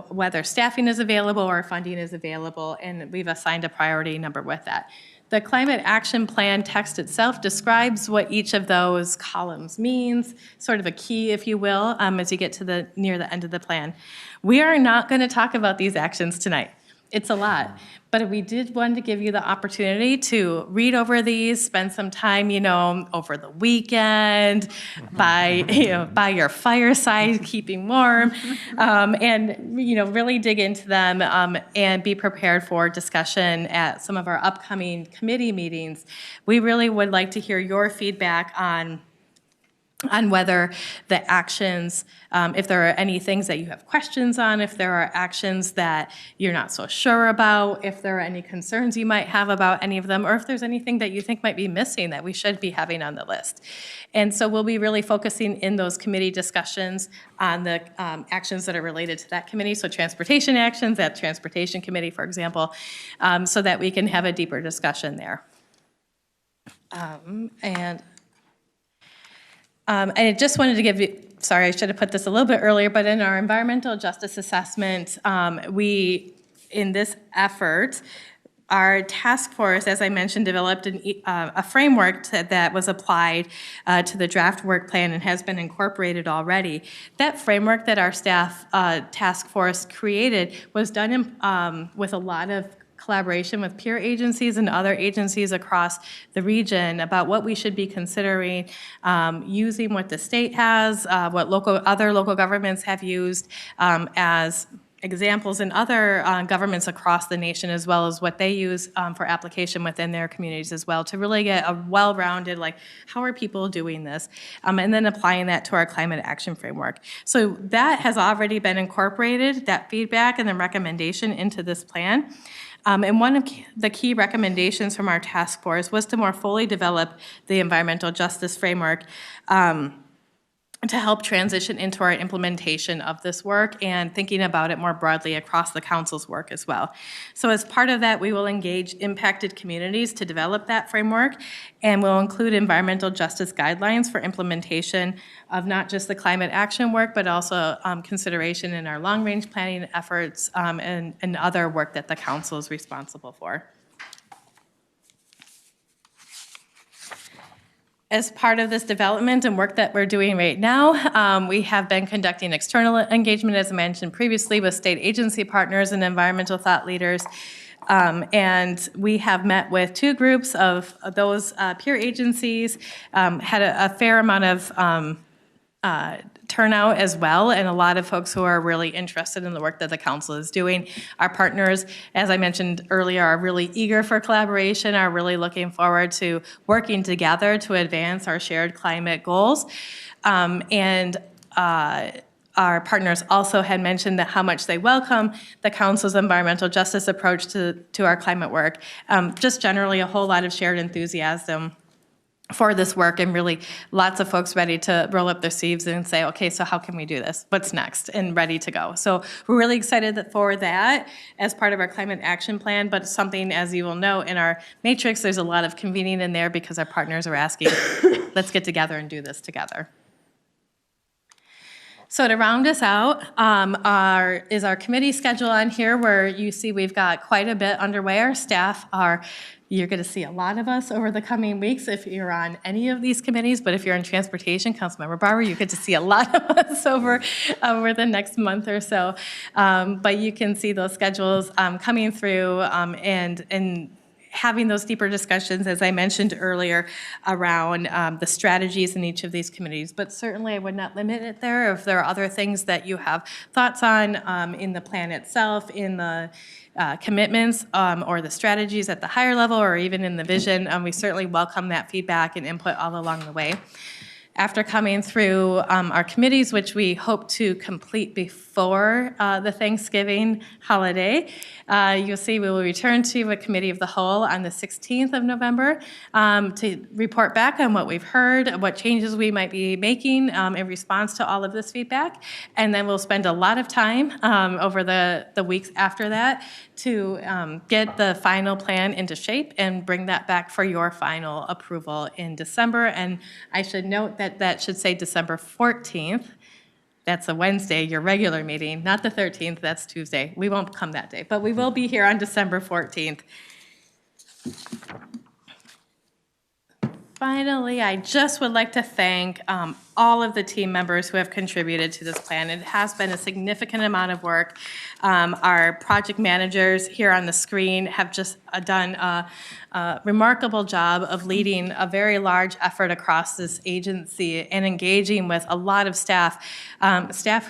whether staffing is available or funding is available, and we've assigned a priority number with that. The climate action plan text itself describes what each of those columns means, sort of a key, if you will, as you get to near the end of the plan. We are not going to talk about these actions tonight. It's a lot, but we did want to give you the opportunity to read over these, spend some time, over the weekend, by your fireside, keeping warm, and really dig into them and be prepared for discussion at some of our upcoming committee meetings. We really would like to hear your feedback on whether the actions, if there are any things that you have questions on, if there are actions that you're not so sure about, if there are any concerns you might have about any of them, or if there's anything that you think might be missing that we should be having on the list. And so we'll be really focusing in those committee discussions on the actions that are related to that committee, so transportation actions, that transportation committee, for example, so that we can have a deeper discussion there. And I just wanted to give you, sorry, I should have put this a little bit earlier, but in our environmental justice assessment, we in this effort, our task force, as I mentioned, developed a framework that was applied to the draft work plan and has been incorporated already. That framework that our staff task force created was done with a lot of collaboration with peer agencies and other agencies across the region about what we should be considering, using what the state has, what other local governments have used as examples in other governments across the nation, as well as what they use for application within their communities as well, to really get a well-rounded, like, how are people doing this? And then applying that to our climate action framework. So that has already been incorporated, that feedback and the recommendation, into this plan. And one of the key recommendations from our task force was to more fully develop the environmental justice framework to help transition into our implementation of this work and thinking about it more broadly across the council's work as well. So as part of that, we will engage impacted communities to develop that framework, and we'll include environmental justice guidelines for implementation of not just the climate action work, but also consideration in our long-range planning efforts and other work that the council is responsible for. As part of this development and work that we're doing right now, we have been conducting external engagement, as I mentioned previously, with state agency partners and environmental thought leaders. And we have met with 2 groups of those peer agencies, had a fair amount of turnout as well, and a lot of folks who are really interested in the work that the council is doing. Our partners, as I mentioned earlier, are really eager for collaboration, are really looking forward to working together to advance our shared climate goals. And our partners also had mentioned that how much they welcome the council's environmental justice approach to our climate work. Just generally a whole lot of shared enthusiasm for this work, and really lots of folks ready to roll up their sleeves and say, okay, so how can we do this? What's next? And ready to go. So we're really excited for that as part of our climate action plan, but something, as you will know, in our matrix, there's a lot of convening in there because our partners are asking, let's get together and do this together. So to round us out, is our committee schedule on here, where you see we've got quite a bit underway. Our staff are, you're going to see a lot of us over the coming weeks if you're on any of these committees, but if you're in transportation, Councilmember Barber, you get to see a lot of us over the next month or so. But you can see those schedules coming through and having those deeper discussions, as I mentioned earlier, around the strategies in each of these committees. But certainly I would not limit it there. If there are other things that you have thoughts on in the plan itself, in the commitments or the strategies at the higher level, or even in the vision, we certainly welcome that feedback and input all along the way. After coming through our committees, which we hope to complete before the Thanksgiving holiday, you'll see we will return to a committee of the whole on the 16th of November to report back on what we've heard, what changes we might be making in response to all of this feedback. And then we'll spend a lot of time over the weeks after that to get the final plan into shape and bring that back for your final approval in December. And I should note that that should say December 14th. That's a Wednesday, your regular meeting, not the 13th, that's Tuesday. We won't come that day, but we will be here on December 14th. Finally, I just would like to thank all of the team members who have contributed to this plan. It has been a significant amount of work. Our project managers here on the screen have just done a remarkable job of leading a very large effort across this agency and engaging with a lot of staff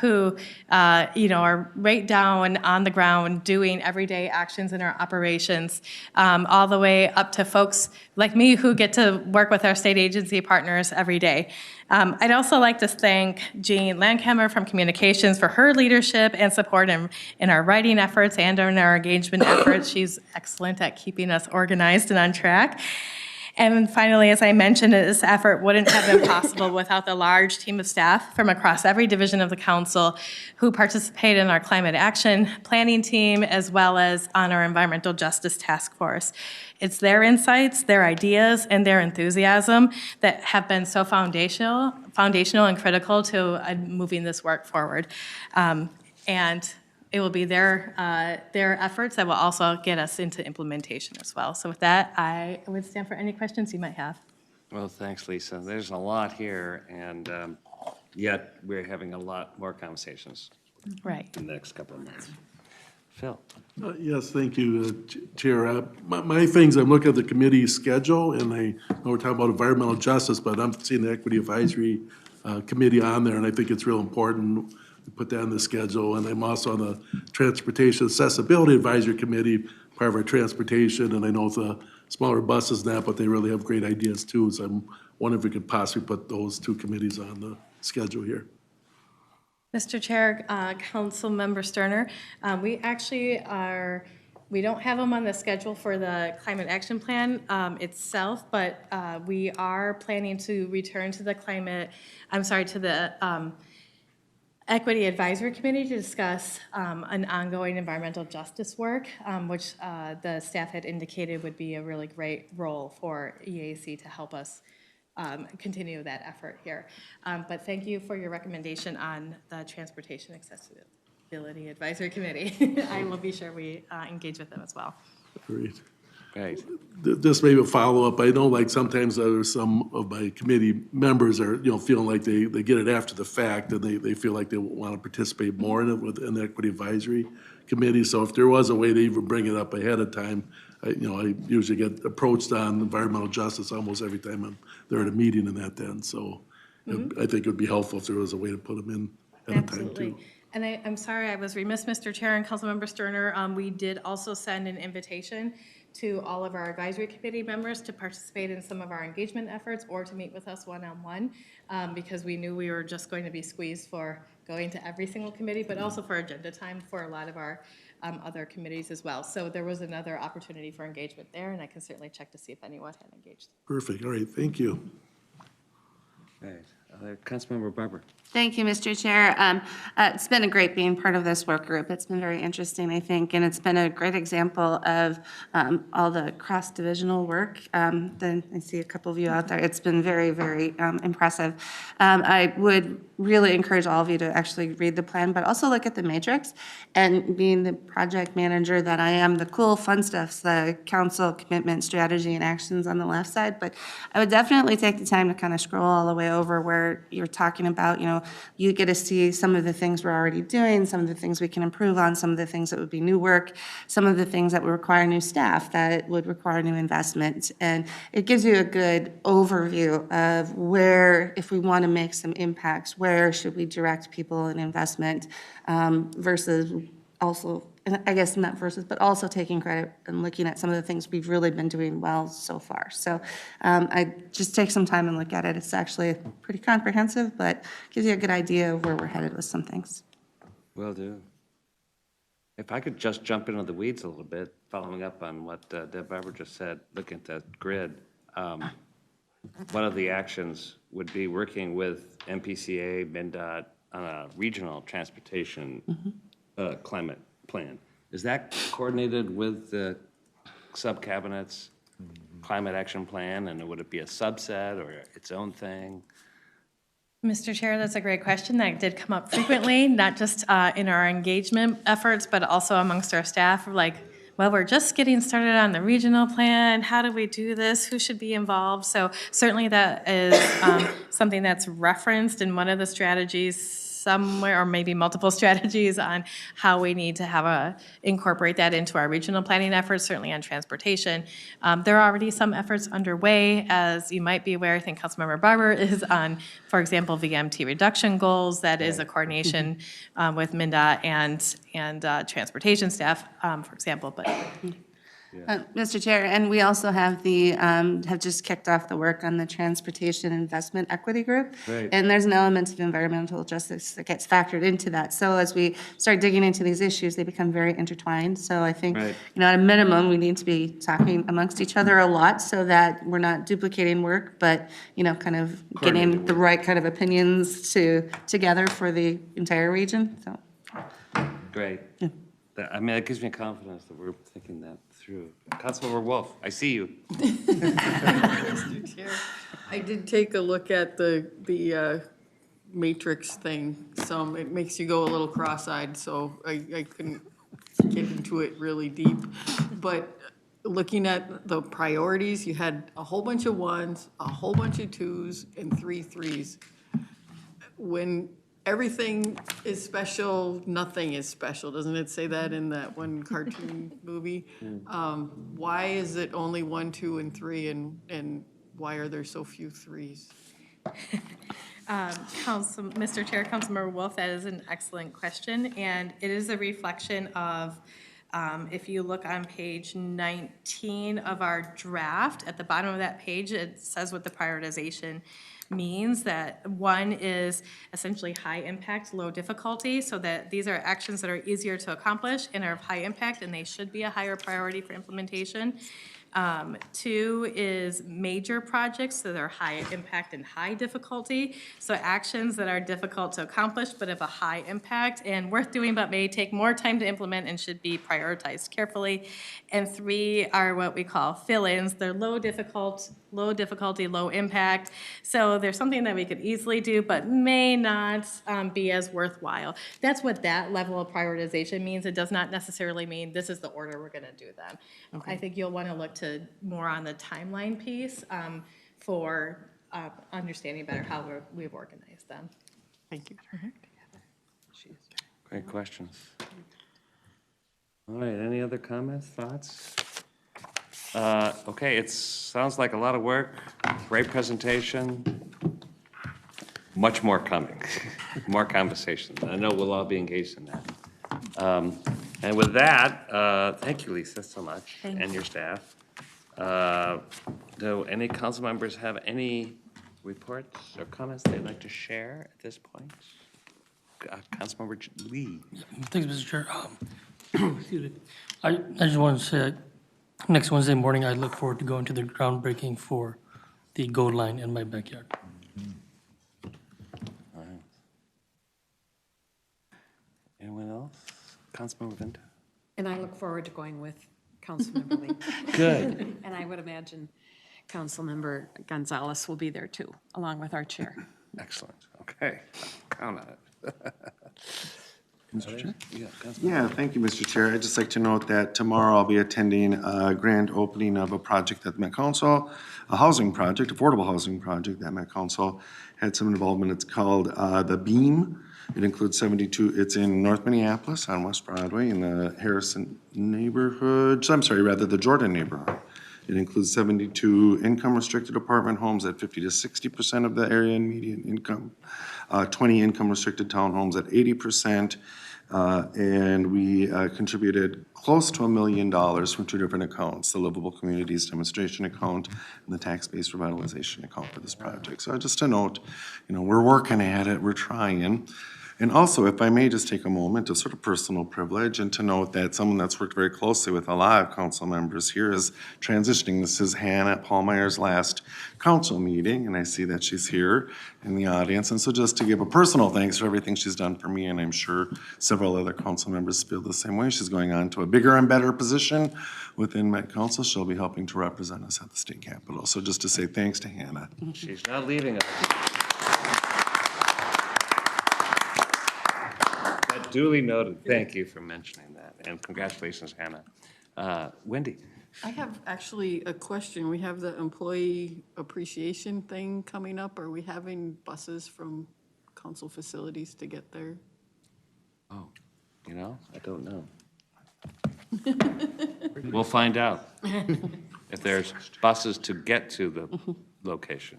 who are right down on the ground doing everyday actions in our operations, all the way up to folks like me who get to work with our state agency partners every day. I'd also like to thank Jean Landhammer from Communications for her leadership and support in our writing efforts and in our engagement efforts. She's excellent at keeping us organized and on track. And finally, as I mentioned, this effort wouldn't have been possible without the large team of staff from across every division of the council who participate in our climate action planning team, as well as on our environmental justice task force. It's their insights, their ideas, and their enthusiasm that have been so foundational and critical to moving this work forward. And it will be their efforts that will also get us into implementation as well. So with that, I would stand for any questions you might have. Well, thanks, Lisa. There's a lot here, and yet we're having a lot more conversations Right. in the next couple of months. Phil? Yes, thank you, Chair. My things, I'm looking at the committee schedule, and I know we're talking about environmental justice, but I'm seeing the Equity Advisory Committee on there, and I think it's real important to put that on the schedule. And I'm also on the Transportation Accessibility Advisory Committee, part of our transportation, and I know the smaller buses now, but they really have great ideas too. So I'm wondering if we could possibly put those two committees on the schedule here. Mr. Chair, Councilmember Sterner, we don't have them on the schedule for the Climate Action Plan itself, but we are planning to return to the Equity Advisory Committee to discuss an ongoing environmental justice work, which the staff had indicated would be a really great role for EAC to help us continue that effort here. But thank you for your recommendation on the Transportation Accessibility Advisory Committee. I will be sure we engage with them as well. Great. Right. Just maybe a follow-up. I know like sometimes there's some of my committee members are, feeling like they get it after the fact and they feel like they want to participate more in it within the Equity Advisory Committee. So if there was a way to even bring it up ahead of time, I usually get approached on environmental justice almost every time I'm there at a meeting and that then. So I think it would be helpful if there was a way to put them in ahead of time too. And I'm sorry, I was remiss, Mr. Chair and Councilmember Sterner. We did also send an invitation to all of our advisory committee members to participate in some of our engagement efforts or to meet with us one-on-one, because we knew we were just going to be squeezed for going to every single committee, but also for agenda time for a lot of our other committees as well. So there was another opportunity for engagement there, and I can certainly check to see if anyone had engaged. Perfect. All right. Thank you. Right. Councilmember Barber. Thank you, Mr. Chair. It's been a great being part of this work group. It's been very interesting, I think, and it's been a great example of all the cross-divisional work. Then I see a couple of you out there. It's been very, very impressive. I would really encourage all of you to actually read the plan, but also look at the matrix. And being the project manager that I am, the cool, fun stuff's the council commitment, strategy, and actions on the left side. But I would definitely take the time to kind of scroll all the way over where you're talking about, you get to see some of the things we're already doing, some of the things we can improve on, some of the things that would be new work, some of the things that would require new staff, that would require new investment. And it gives you a good overview of where, if we want to make some impacts, where should we direct people and investment versus also, and I guess not versus, but also taking credit and looking at some of the things we've really been doing well so far. So I just take some time and look at it. It's actually pretty comprehensive, but gives you a good idea of where we're headed with some things. Will do. If I could just jump into the weeds a little bit, following up on what Deb Barber just said, looking at that grid, one of the actions would be working with MPCA, MnDOT, on a regional transportation climate plan. Is that coordinated with the sub-cabinet's climate action plan, and would it be a subset or its own thing? Mr. Chair, that's a great question. That did come up frequently, not just in our engagement efforts, but also amongst our staff. Like, well, we're just getting started on the regional plan. How do we do this? Who should be involved? So certainly that is something that's referenced in one of the strategies somewhere, or maybe multiple strategies on how we need to incorporate that into our regional planning efforts, certainly on transportation. There are already some efforts underway, as you might be aware. I think Councilmember Barber is on, for example, VMT reduction goals. That is a coordination with MnDOT and transportation staff, for example. But Mr. Chair, and we also have have just kicked off the work on the Transportation Investment Equity Group. Right. And there's an element of environmental justice that gets factored into that. So as we start digging into these issues, they become very intertwined. So I think, Right. at a minimum, we need to be talking amongst each other a lot so that we're not duplicating work, but, kind of getting the right kind of opinions together for the entire region, so. Great. Yeah. It gives me confidence that we're thinking that through. Councilmember Wolf, I see you. Mr. Chair, I did take a look at the matrix thing some. It makes you go a little cross-eyed, so I couldn't get into it really deep. But looking at the priorities, you had a whole bunch of ones, a whole bunch of twos, and 3 threes. When everything is special, nothing is special. Doesn't it say that in that one cartoon movie? Why is it only 1, 2, and 3, and why are there so few 3s? Mr. Chair, Councilmember Wolf, that is an excellent question, and it is a reflection of, if you look on page 19 of our draft, at the bottom of that page, it says what the prioritization means, that 1 is essentially high impact, low difficulty, so that these are actions that are easier to accomplish and are of high impact, and they should be a higher priority for implementation. 2 is major projects, so they're high impact and high difficulty. So actions that are difficult to accomplish but have a high impact and worth doing but may take more time to implement and should be prioritized carefully. And 3 are what we call fill-ins. They're low difficulty, low impact. So there's something that we could easily do but may not be as worthwhile. That's what that level of prioritization means. It does not necessarily mean this is the order we're going to do them. Okay. I think you'll want to look to more on the timeline piece for understanding better how we've organized them. Thank you. Great questions. All right, any other comments, thoughts? Okay, it sounds like a lot of work, great presentation, much more coming, more conversation. I know we'll all be engaged in that. And with that, thank you, Lisa, so much, and your staff. Do any council members have any reports or comments they'd like to share at this point? Councilmember Lee. Thanks, Mr. Chair. Excuse me. I just wanted to say, next Wednesday morning, I look forward to going to the groundbreaking for the gold line in my backyard. All right. Anyone else? Councilmember Vinta? And I look forward to going with Councilmember Lee. Good. And I would imagine Councilmember Gonzalez will be there too, along with our chair. Excellent. Okay. Count on it. Mr. Chair? Yeah, Yeah, thank you, Mr. Chair. I'd just like to note that tomorrow I'll be attending a grand opening of a project at Met Council, a housing project, affordable housing project that Met Council had some involvement. It's called The Beam. It includes 72, it's in North Minneapolis on West Broadway in the Harrison neighborhood, I'm sorry, rather the Jordan neighborhood. It includes 72 income-restricted apartment homes at 50 to 60% of the area and median income, 20 income-restricted townhomes at 80%, and we contributed close to $1 million from 2 different accounts, the Livable Communities Demonstration Account and the Tax-Based Revitalization Account for this project. So just to note, we're working at it, we're trying. And also, if I may just take a moment of sort of personal privilege and to note that someone that's worked very closely with a lot of council members here is transitioning. This is Hannah Paulmeyer's last council meeting, and I see that she's here in the audience. And so just to give a personal thanks for everything she's done for me, and I'm sure several other council members feel the same way. She's going on to a bigger and better position within Met Council. She'll be helping to represent us at the state capitol. So just to say thanks to Hannah. She's not leaving us. Duly noted. Thank you for mentioning that, and congratulations, Hannah. Wendy? I have actually a question. We have the employee appreciation thing coming up. Are we having buses from council facilities to get there? Oh, I don't know. We'll find out if there's buses to get to the location.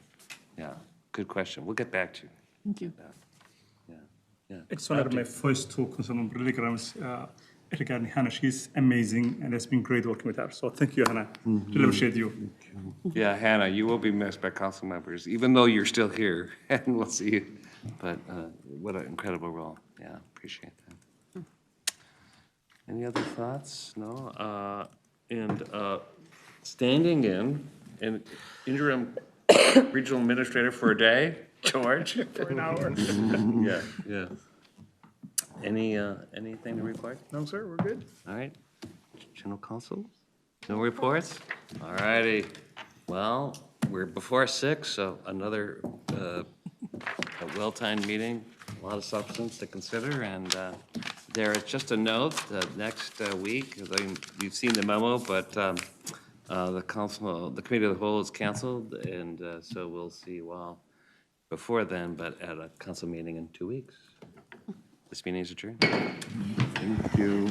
Yeah, good question. We'll get back to you. Thank you. Yeah. It's one of my first two Councilmember telegrams regarding Hannah. She's amazing, and it's been great working with her. So thank you, Hannah. Really appreciate you. Yeah, Hannah, you will be missed by council members, even though you're still here, and we'll see you. But what an incredible role. Yeah, appreciate that. Any other thoughts? No? And standing in, an interim regional administrator for a day, George? For an hour. Yeah. Anything to report? No, sir, we're good. All right. General counsel? No reports? All righty. Well, we're before 6, so another well-timed meeting, a lot of substance to consider, and there is just a note that next week, I mean, you've seen the memo, but the council, the committee of the whole is canceled, and so we'll see you all before then, but at a council meeting in 2 weeks. This meeting is adjourned. Thank you.